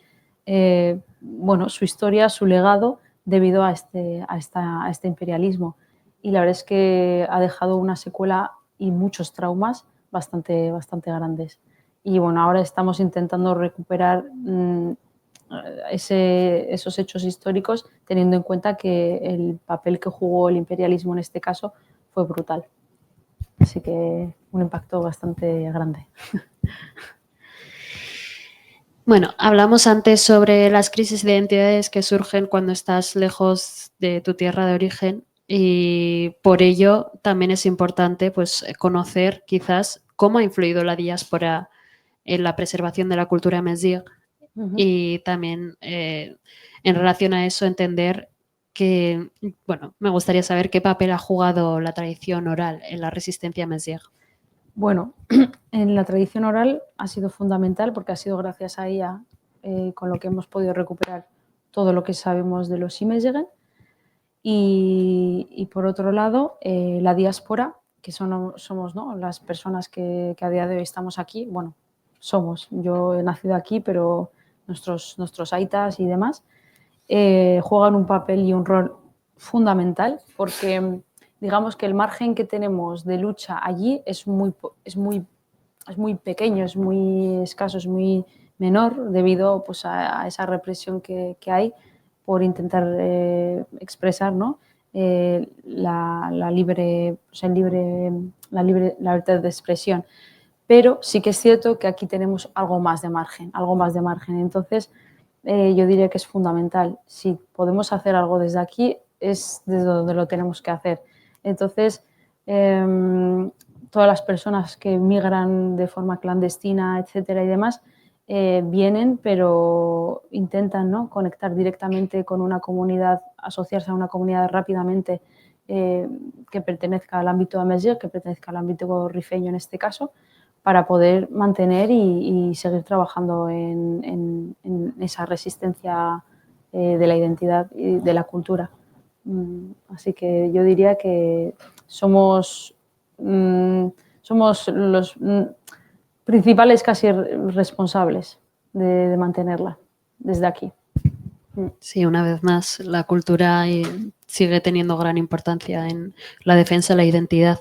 bueno, su historia, su legado, debido a este imperialismo. Y la verdad es que ha dejado una secuela y muchos traumas bastante grandes. Y bueno, ahora estamos intentando recuperar esos hechos históricos, teniendo en cuenta que el papel que jugó el imperialismo en este caso fue brutal. Así que un impacto bastante grande. Bueno, hablamos antes sobre las crisis de identidades que surgen cuando estás lejos de tu tierra de origen y por ello también es importante pues, conocer quizás cómo ha influido la diáspora en la preservación de la cultura amazigh y también en relación a eso entender que, bueno, me gustaría saber qué papel ha jugado la tradición oral en la resistencia amazigh. Bueno, en la tradición oral ha sido fundamental porque ha sido gracias a ella con lo que hemos podido recuperar todo lo que sabemos de los Imezighen. Y por otro lado, la diáspora, que somos, ¿no?, las personas que a día de hoy estamos aquí. Bueno, yo he nacido aquí, pero nuestros aitas y demás juegan un papel y un rol fundamental porque digamos que el margen que tenemos de lucha allí es muy pequeño, es muy escaso, es muy menor debido pues, a esa represión que hay por intentar expresar, ¿no?, la libertad de expresión. Pero sí que es cierto que aquí tenemos algo más de margen. Entonces, yo diría que es fundamental. Si podemos hacer algo desde aquí, es desde donde lo tenemos que hacer. Entonces, todas las personas que migran de forma clandestina, etcétera y demás, vienen, pero intentan, ¿no?, conectar directamente con una comunidad, asociarse a una comunidad rápidamente que pertenezca al ámbito amazigh, que pertenezca al ámbito rifeño en este caso, para poder mantener y seguir trabajando en esa resistencia de la identidad y de la cultura. Así que yo diría que somos los principales casi responsables de mantenerla desde aquí. Sí, una vez más, la cultura sigue teniendo gran importancia en la defensa de la identidad.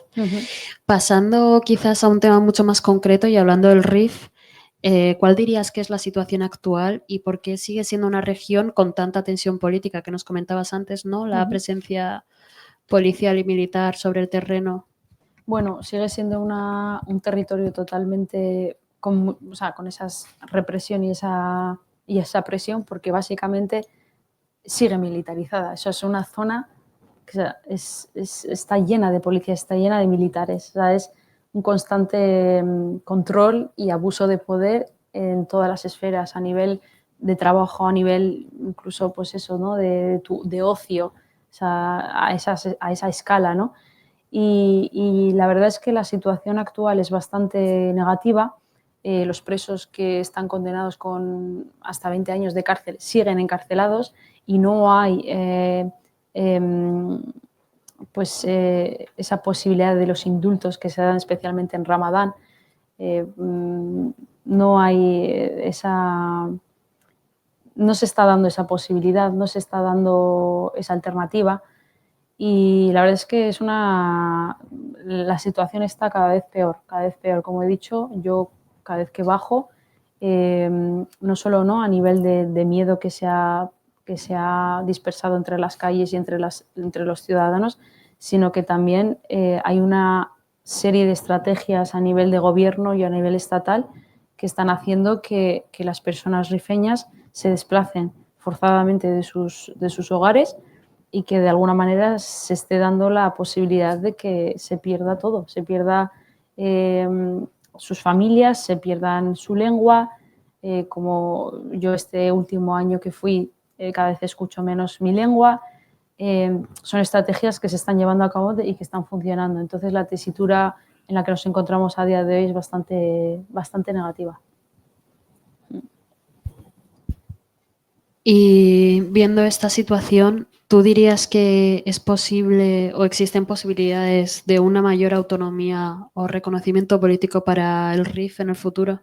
Pasando quizás a un tema mucho más concreto y hablando del RIF, ¿cuál dirías que es la situación actual y por qué sigue siendo una región con tanta tensión política que nos comentabas antes, ¿no? La presencia policial y militar sobre el terreno. Bueno, sigue siendo un territorio totalmente con esa represión y esa presión, porque básicamente sigue militarizada. Eso es una zona que está llena de policías, está llena de militares. O sea, es un constante control y abuso de poder en todas las esferas, a nivel de trabajo, a nivel incluso pues eso, ¿no?, de ocio, o sea, a esa escala, ¿no? y la verdad es que la situación actual es bastante negativa. Los presos que están condenados con hasta 20 años de cárcel siguen encarcelados y no hay esa posibilidad de los indultos que se dan especialmente en Ramadán. No hay no se está dando esa posibilidad, no se está dando esa alternativa y la verdad es que la situación está cada vez peor, cada vez peor. Como he dicho, yo cada vez que bajo, no solo a nivel de miedo que se ha dispersado entre las calles y entre los ciudadanos, sino que también hay una serie de estrategias a nivel de gobierno y a nivel estatal que están haciendo que las personas rifeñas se desplacen forzadamente de sus hogares y que de alguna manera se esté dando la posibilidad de que se pierda todo, se pierda sus familias, se pierdan su lengua. Como yo este último año que fui, cada vez escucho menos mi lengua. Son estrategias que se están llevando a cabo y que están funcionando. Entonces la tesitura en la que nos encontramos a día de hoy es bastante negativa. Y viendo esta situación, ¿tú dirías que es posible o existen posibilidades de una mayor autonomía o reconocimiento político para el RIF en el futuro?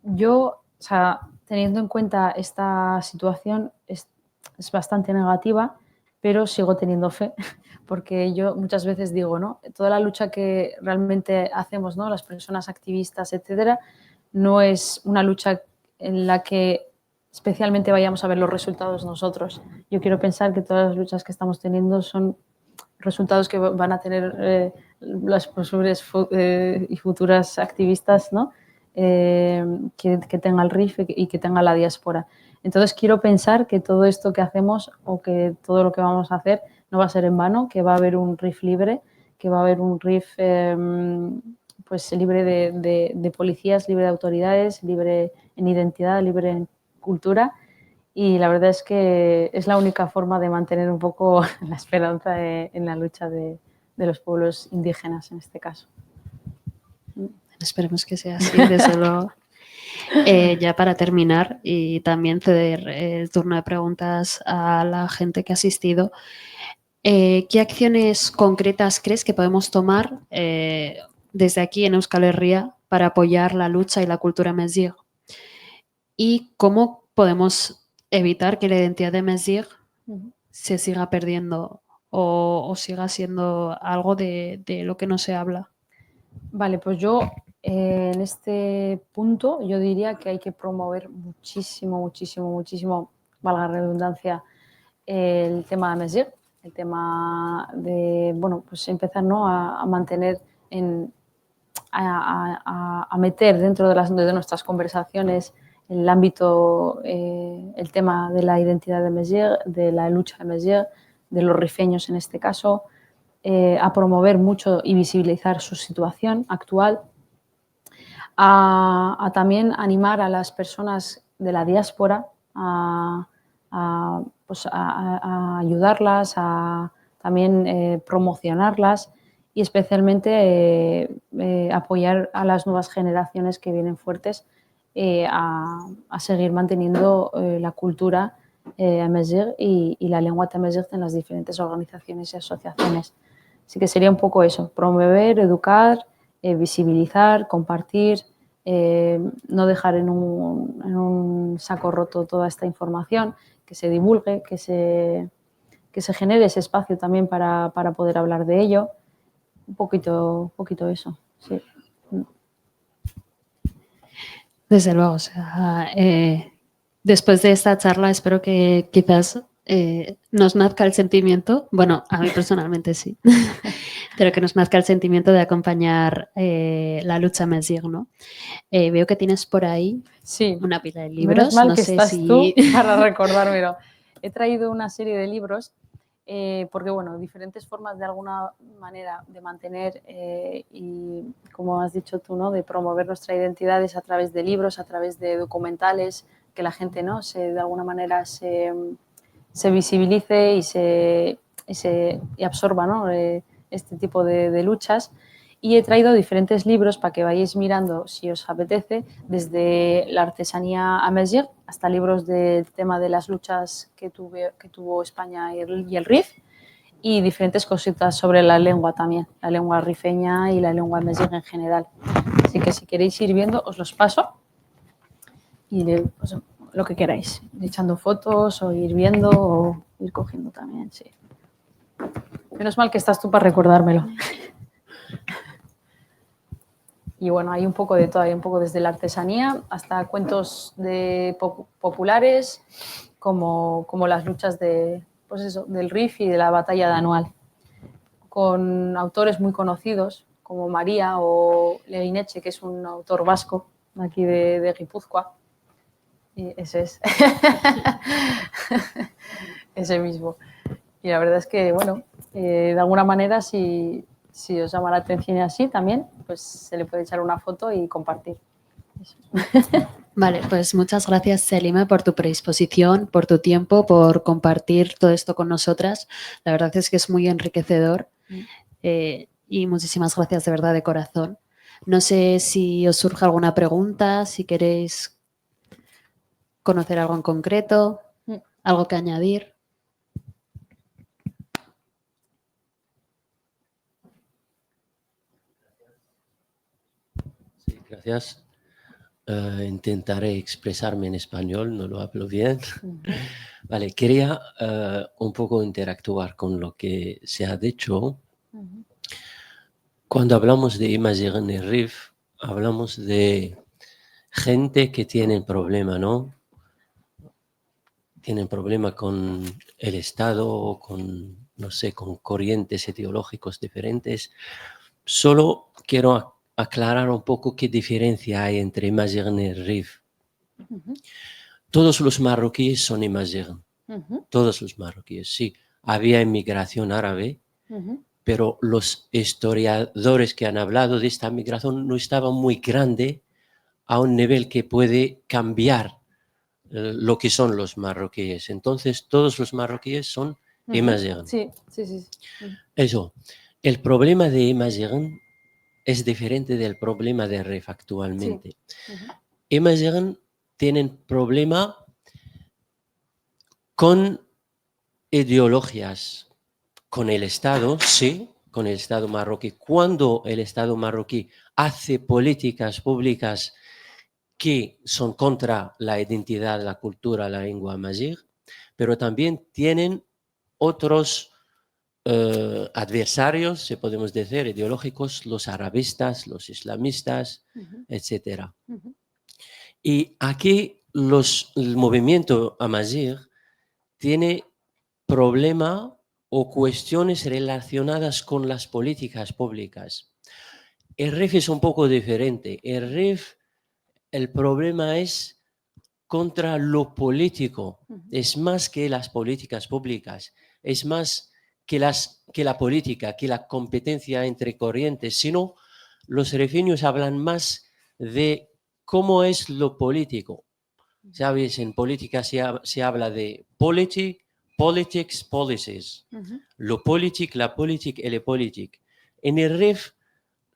Yo, teniendo en cuenta esta situación, es bastante negativa, pero sigo teniendo fe, porque yo muchas veces digo, ¿no? Toda la lucha que realmente hacemos, ¿no? Las personas activistas, etcétera, no es una lucha en la que especialmente vayamos a ver los resultados nosotros. Yo quiero pensar que todas las luchas que estamos teniendo son resultados que van a tener las posibles y futuras activistas, ¿no? Que tenga el RIF y que tenga la diáspora. Entonces quiero pensar que todo esto que hacemos o que todo lo que vamos a hacer no va a ser en vano, que va a haber un RIF libre, que va a haber un RIF libre de policías, libre de autoridades, libre en identidad, libre en cultura. Y la verdad es que es la única forma de mantener un poco la esperanza en la lucha de los pueblos indígenas en este caso. Esperemos que sea así, desde luego. Ya para terminar y también ceder el turno de preguntas a la gente que ha asistido, ¿qué acciones concretas crees que podemos tomar desde aquí en Euskal Herria para apoyar la lucha y la cultura Messier? ¿Y cómo podemos evitar que la identidad de Messier se siga perdiendo o siga siendo algo de lo que no se habla? Vale, pues yo en este punto yo diría que hay que promover muchísimo, valga la redundancia, el tema de Messier, el tema de, pues empezar a mantener, a meter dentro de nuestras conversaciones el ámbito, el tema de la identidad de Messier, de la lucha de Messier, de los rifeños en este caso, a promover mucho y visibilizar su situación actual, a también animar a las personas de la diáspora a ayudarlas, a también promocionarlas y especialmente apoyar a las nuevas generaciones que vienen fuertes a seguir manteniendo la cultura Tamazight y la lengua Tamazight en las diferentes organizaciones y asociaciones. Así que sería un poco eso, promover, educar, visibilizar, compartir, no dejar en un saco roto toda esta información, que se divulgue, que se genere ese espacio también para poder hablar de ello. Un poquito eso, sí. Desde luego, después de esta charla espero que quizás nos nazca el sentimiento, bueno, a mí personalmente sí, pero que nos nazca el sentimiento de acompañar la lucha Messier, ¿no? Veo que tienes por ahí una pila de libros. Menos mal que estás tú para recordármelo. He traído una serie de libros porque, diferentes formas de alguna manera de mantener y, como has dicho tú, ¿no? De promover nuestra identidad es a través de libros, a través de documentales, que la gente, ¿no? De alguna manera se visibilice y absorba, ¿no? este tipo de luchas y he traído diferentes libros para que vayáis mirando si os apetece, desde la artesanía amazigh hasta libros del tema de las luchas que tuvo España y el RIF y diferentes cositas sobre la lengua también, la lengua rifeña y la lengua amazigh en general. Así que si queréis ir viendo, os los paso y pues, lo que queráis, echando fotos o ir viendo o ir cogiendo también, sí. Menos mal que estás tú para recordármelo. Y bueno, hay un poco de todo, hay un poco desde la artesanía hasta cuentos populares, como las luchas pues eso, del RIF y de la batalla de Anual, con autores muy conocidos como María o Leguineche, que es un autor vasco aquí de Guipúzcoa. Y ese es. Ese mismo. Y la verdad es que, bueno, de alguna manera, si os llama la atención así también, pues se le puede echar una foto y compartir. Eso. Vale, pues muchas gracias, Selime, por tu predisposición, por tu tiempo, por compartir todo esto con nosotras. La verdad es que es muy enriquecedor y muchísimas gracias de verdad de corazón. No sé si os surge alguna pregunta, si queréis conocer algo en concreto, algo que añadir. Sí, gracias. Intentaré expresarme en español, no lo hablo bien. Vale, quería un poco interactuar con lo que se ha dicho. Cuando hablamos de Imazigh en el RIF, hablamos de gente que tiene problema, ¿no? Tienen problema con el Estado, con, no sé, con corrientes ideológicos diferentes. Solo quiero aclarar un poco qué diferencia hay entre Imazigh y el RIF. Todos los marroquíes son Imazigh. Todos los marroquíes, sí. Había inmigración árabe, pero los historiadores que han hablado de esta migración no estaban muy grande a un nivel que puede cambiar lo que son los marroquíes. Entonces, todos los marroquíes son Imazigh. Sí. Eso. El problema de Imazigh es diferente del problema de RIF actualmente. Imazigh tienen problema con ideologías, con el Estado, sí, con el Estado marroquí. Cuando el Estado marroquí hace políticas públicas que son contra la identidad, la cultura, la lengua amazigh, pero también tienen otros adversarios, si podemos decir, ideológicos, los arabistas, los islamistas, etc. Y aquí el movimiento amazigh tiene problema o cuestiones relacionadas con las políticas públicas. El RIF es un poco diferente. El RIF, el problema es contra lo político. Es más que las políticas públicas. Es más que la política, que la competencia entre corrientes, sino los rifeños hablan más de cómo es lo político. ¿Sabes? En política se habla de politics, policies. Lo politic, la politic y la politic. En el RIF,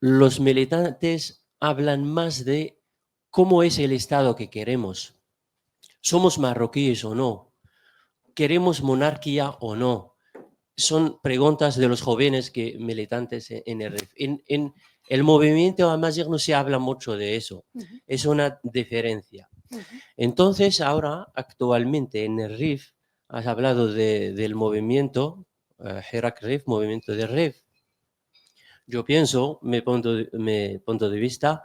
los militantes hablan más de cómo es el Estado que queremos. ¿Somos marroquíes o no? ¿Queremos monarquía o no? Son preguntas de los jóvenes militantes en el RIF. En el movimiento amazigh no se habla mucho de eso. Es una diferencia. Entonces, ahora, actualmente, en el RIF, has hablado del movimiento, Hirak RIF, movimiento de RIF. Yo pienso, mi punto de vista,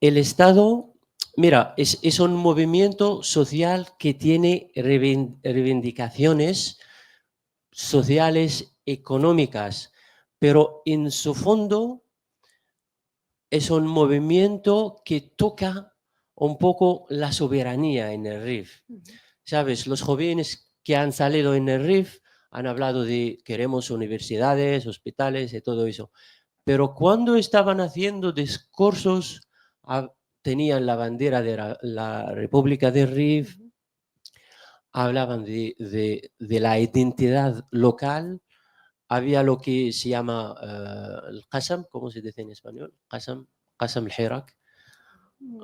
el Estado, mira, es un movimiento social que tiene reivindicaciones sociales, económicas, pero en su fondo es un movimiento que toca un poco la soberanía en el RIF. ¿Sabes? Los jóvenes que han salido en el RIF han hablado de queremos universidades, hospitales y todo eso. Pero cuando estaban haciendo discursos, tenían la bandera de la República del RIF, hablaban de la identidad local, había lo que se llama el qasam, ¿cómo se dice en español? Qasam al-Hirak.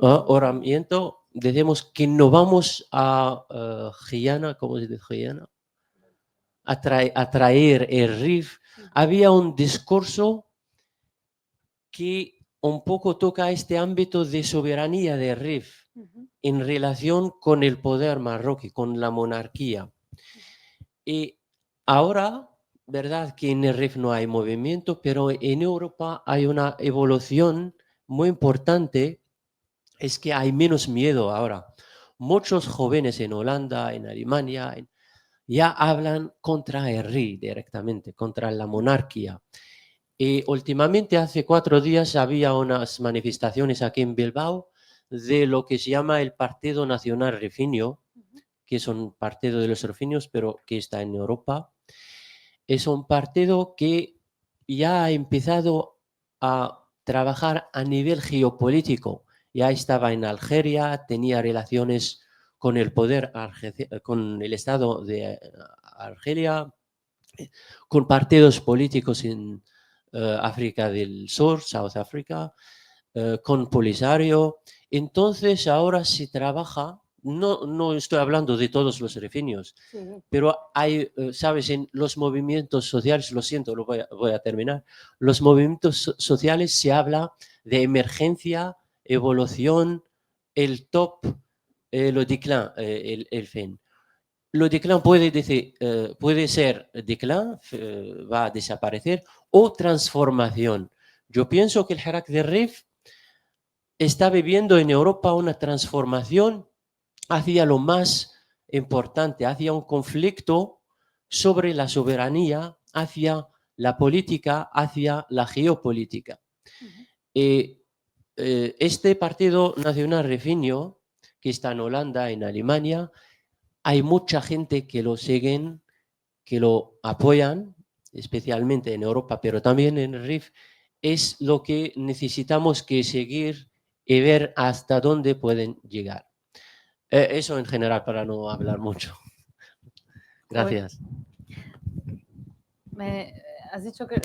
Oramiento, decimos que no vamos a Guyana, ¿cómo se dice Guyana? A traer el RIF. Había un discurso que un poco toca este ámbito de soberanía del RIF en relación con el poder marroquí, con la monarquía. Y ahora, verdad que en el RIF no hay movimiento, pero en Europa hay una evolución muy importante, es que hay menos miedo ahora. Muchos jóvenes en Holanda, en Alemania, ya hablan contra el rey directamente, contra la monarquía. Y últimamente, hace 4 días, había unas manifestaciones aquí en Bilbao de lo que se llama el Partido Nacional Rifeño, que es un partido de los rifeños, pero que está en Europa. Es un partido que ya ha empezado a trabajar a nivel geopolítico. Ya estaba en Algeria, tenía relaciones con el poder, con el Estado de Argelia, con partidos políticos en África del Sur, South Africa, con Polisario. Entonces ahora se trabaja, no estoy hablando de todos los rifeños, pero hay, sabes, en los movimientos sociales, lo siento, voy a terminar, los movimientos sociales se habla de emergencia, evolución, el top, lo declin, el fin. Lo declin puede ser declin, va a desaparecer, o transformación. Yo pienso que el Hirak de Rif está viviendo en Europa una transformación hacia lo más importante, hacia un conflicto sobre la soberanía, hacia la política, hacia la geopolítica. Este Partido Nacional Rifeño, que está en Holanda, en Alemania, hay mucha gente que lo siguen, que lo apoyan, especialmente en Europa, pero también en el RIF. Es lo que necesitamos que seguir y ver hasta dónde pueden llegar. Eso en general, para no hablar mucho. Gracias. Has dicho que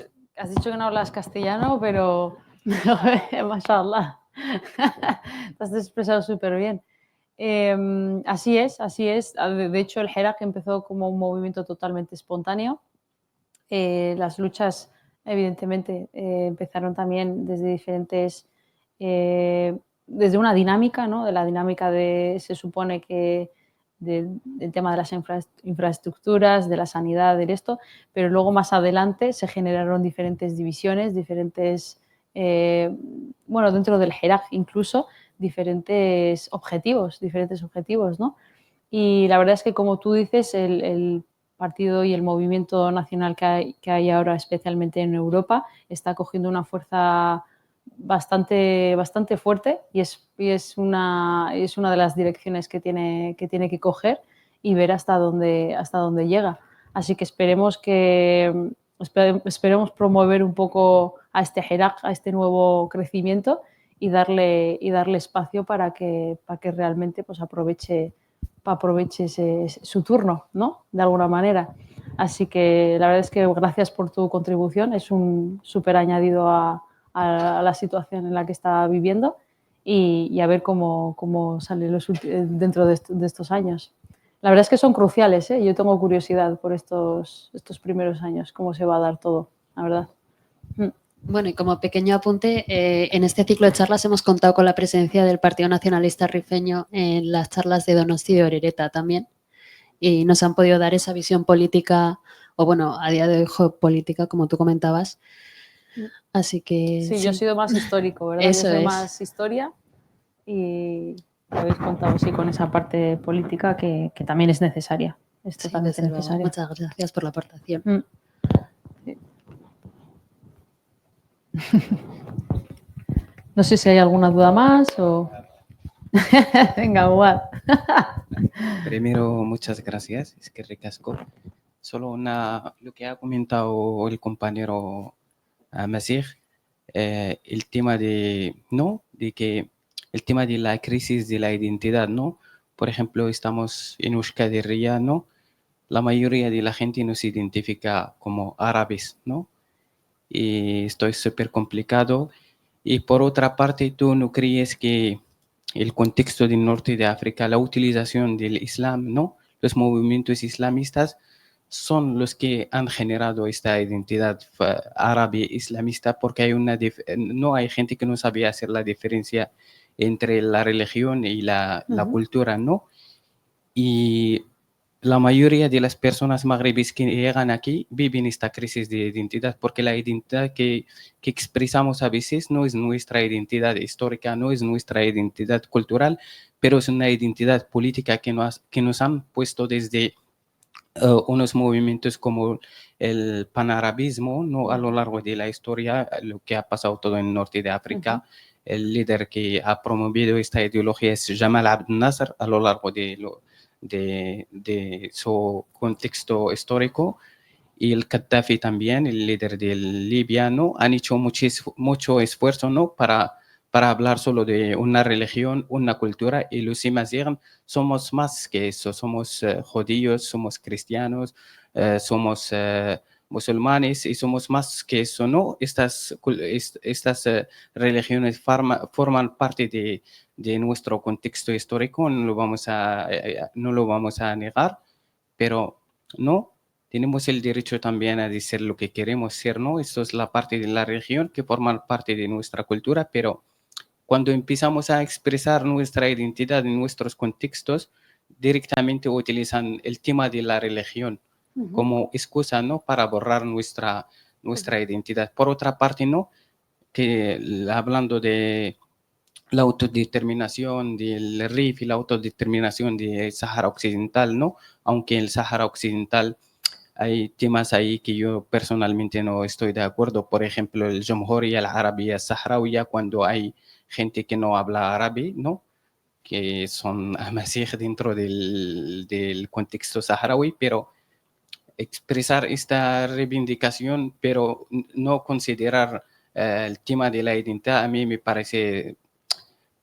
no hablas castellano, pero mashallah, te has expresado súper bien. Así es. De hecho, el Hirak empezó como un movimiento totalmente espontáneo. Las luchas, evidentemente, empezaron también desde diferentes, desde una dinámica, ¿no? De la dinámica se supone que del tema de las infraestructuras, de la sanidad, de esto, pero luego más adelante se generaron diferentes divisiones, dentro del Hirak incluso, diferentes objetivos, ¿no? Y la verdad es que, como tú dices, el partido y el movimiento nacional que hay ahora, especialmente en Europa, está cogiendo una fuerza bastante fuerte y es una de las direcciones que tiene que coger y ver hasta dónde llega. Así que esperemos promover un poco a este Hirak, a este nuevo crecimiento y darle espacio para que realmente pues aproveche su turno, ¿no? De alguna manera. Así que la verdad es que gracias por tu contribución, es un súper añadido a la situación en la que está viviendo y a ver cómo sale dentro de estos años. La verdad es que son cruciales, ¿eh? Yo tengo curiosidad por estos primeros años, cómo se va a dar todo, la verdad. Bueno, y como pequeño apunte, en este ciclo de charlas hemos contado con la presencia del Partido Nacionalista Rifeño en las charlas de Donosti y Orereta también, y nos han podido dar esa visión política, o bueno, a día de hoy geopolítica, como tú comentabas. Así que... Sí, yo he sido más histórico, ¿verdad? Eso yo soy es. más historia y habéis contado sí con esa parte política que también es necesaria. Es totalmente necesaria. Muchas gracias por la aportación. Sí. No sé si hay alguna duda más o... Venga, Guad. Primero, muchas gracias. Es que ricasco. Solo lo que ha comentado el compañero Masih, el tema el tema de la crisis de la identidad, ¿no? Por ejemplo, estamos en Euskadi Ría, ¿no? la mayoría de la gente no se identifica como árabes, ¿no? Y esto es súper complicado. Y por otra parte, ¿tú no crees que el contexto del norte de África, la utilización del Islam, ¿no? Los movimientos islamistas son los que han generado esta identidad árabe islamista, porque no hay gente que no sabía hacer la diferencia entre la religión y la cultura, ¿no? Y la mayoría de las personas magrebíes que llegan aquí viven esta crisis de identidad, porque la identidad que expresamos a veces no es nuestra identidad histórica, no es nuestra identidad cultural, pero es una identidad política que nos han puesto desde unos movimientos como el panarabismo, ¿no? A lo largo de la historia, lo que ha pasado todo en el norte de África. El líder que ha promovido esta ideología es Jamal Abdel Nasser a lo largo de su contexto histórico, y el Gaddafi también, el líder de Libia, ¿no? Han hecho mucho esfuerzo, ¿no? Para hablar solo de una religión, una cultura, y los Imazigh somos más que eso, somos judíos, somos cristianos, somos musulmanes y somos más que eso, ¿no? Estas religiones forman parte de nuestro contexto histórico, no lo vamos a negar, pero no, tenemos el derecho también a decir lo que queremos ser, ¿no? Esto es la parte de la religión que forma parte de nuestra cultura, pero cuando empezamos a expresar nuestra identidad en nuestros contextos, directamente utilizan el tema de la religión como excusa, ¿no? Para borrar nuestra identidad. Por otra parte, ¿no? Hablando de la autodeterminación del Rif y la autodeterminación del Sáhara Occidental, ¿no? Aunque el Sáhara Occidental hay temas ahí que yo personalmente no estoy de acuerdo. Por ejemplo, el Jamhuriya al-Arabia Saharaui, cuando hay gente que no habla árabe, ¿no? Que son amazigh dentro del contexto saharaui, pero expresar esta reivindicación, pero no considerar el tema de la identidad, a mí me parece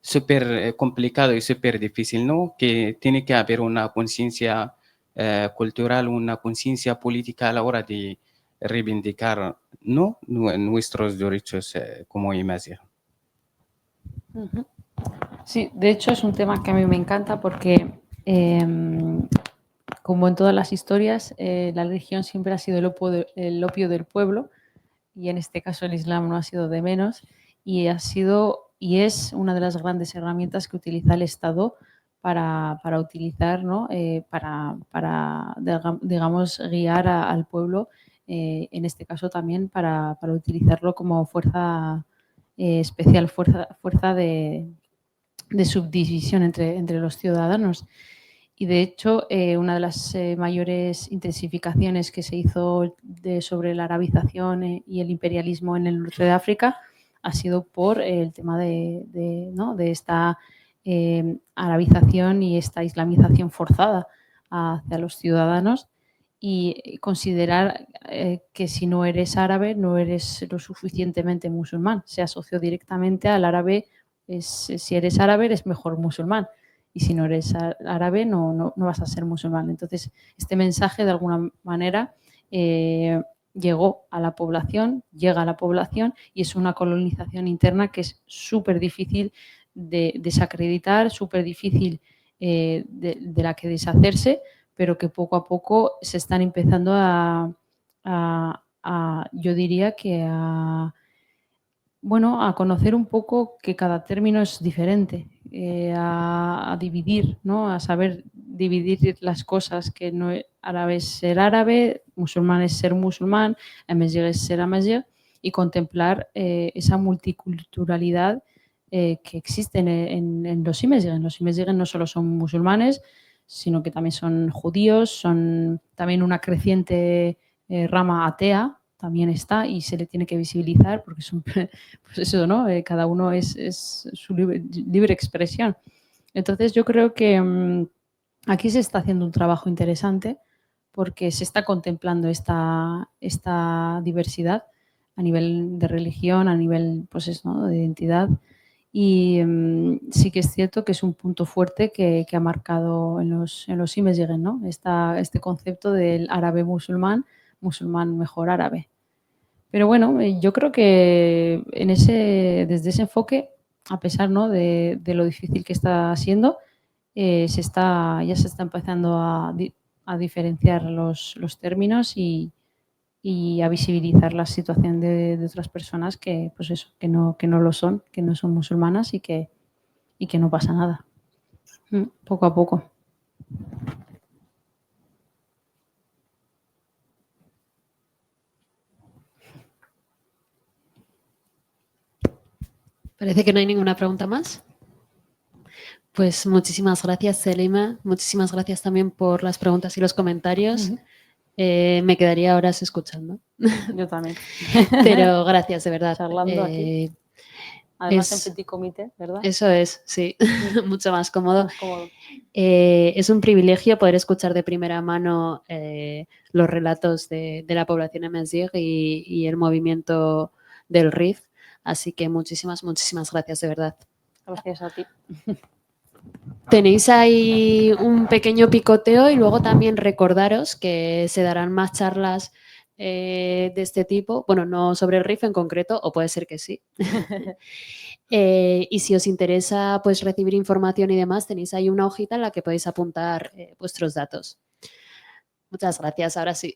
súper complicado y súper difícil, ¿no? Que tiene que haber una conciencia cultural, una conciencia política a la hora de reivindicar, ¿no? Nuestros derechos como Imazigh. Sí, de hecho es un tema que a mí me encanta porque, como en todas las historias, la religión siempre ha sido el opio del pueblo, y en este caso el Islam no ha sido de menos, y es una de las grandes herramientas que utiliza el Estado para utilizar, ¿no? para digamos, guiar al pueblo, en este caso también para utilizarlo como fuerza especial, fuerza de subdivisión entre los ciudadanos. Y de hecho, una de las mayores intensificaciones que se hizo sobre la arabización y el imperialismo en el norte de África ha sido por el tema ¿no? de esta arabización y esta islamización forzada hacia los ciudadanos, y considerar que si no eres árabe no eres lo suficientemente musulmán. Se asoció directamente al árabe. Si eres árabe eres mejor musulmán, y si no eres árabe no vas a ser musulmán. Entonces, este mensaje de alguna manera llegó a la población, llega a la población, y es una colonización interna que es súper difícil de desacreditar, súper difícil de la que deshacerse, pero que poco a poco se están empezando yo diría que a conocer un poco que cada término es diferente, a dividir, ¿no? A saber dividir las cosas, que no árabe es ser árabe, musulmán es ser musulmán, amazigh es ser amazigh, y contemplar esa multiculturalidad que existe en los Imazigh. Los Imazigh no solo son musulmanes, sino que también son judíos, son también una creciente rama atea, también está, y se le tiene que visibilizar porque son, pues eso, ¿no? Cada uno es su libre expresión. Entonces yo creo que aquí se está haciendo un trabajo interesante porque se está contemplando esta diversidad a nivel de religión, a nivel, pues eso, ¿no? De identidad, Y sí que es cierto que es un punto fuerte que ha marcado en los Imeziguen, ¿no? Este concepto del árabe musulmán, musulmán mejor árabe. Pero bueno, yo creo que desde ese enfoque, a pesar, ¿no?, de lo difícil que está siendo, ya se está empezando a diferenciar los términos y a visibilizar la situación de otras personas que, pues eso, que no lo son, que no son musulmanas y que no pasa nada. Poco a poco. Parece que no hay ninguna pregunta más. Pues muchísimas gracias, Selima. Muchísimas gracias también por las preguntas y los comentarios. Me quedaría horas escuchando. Yo también. Pero gracias, de verdad. Charlando aquí. Además en petit comité, ¿verdad? Eso es, sí. Mucho más cómodo. Más cómodo. Es un privilegio poder escuchar de primera mano los relatos de la población amazigh y el movimiento del RIF. Así que muchísimas gracias, de verdad. Gracias a ti. Tenéis ahí un pequeño picoteo y luego también recordaros que se darán más charlas de este tipo. Bueno, no sobre el RIF en concreto, o puede ser que sí. Y si os interesa pues recibir información y demás, tenéis ahí una hojita en la que podéis apuntar vuestros datos. Muchas gracias, ahora sí.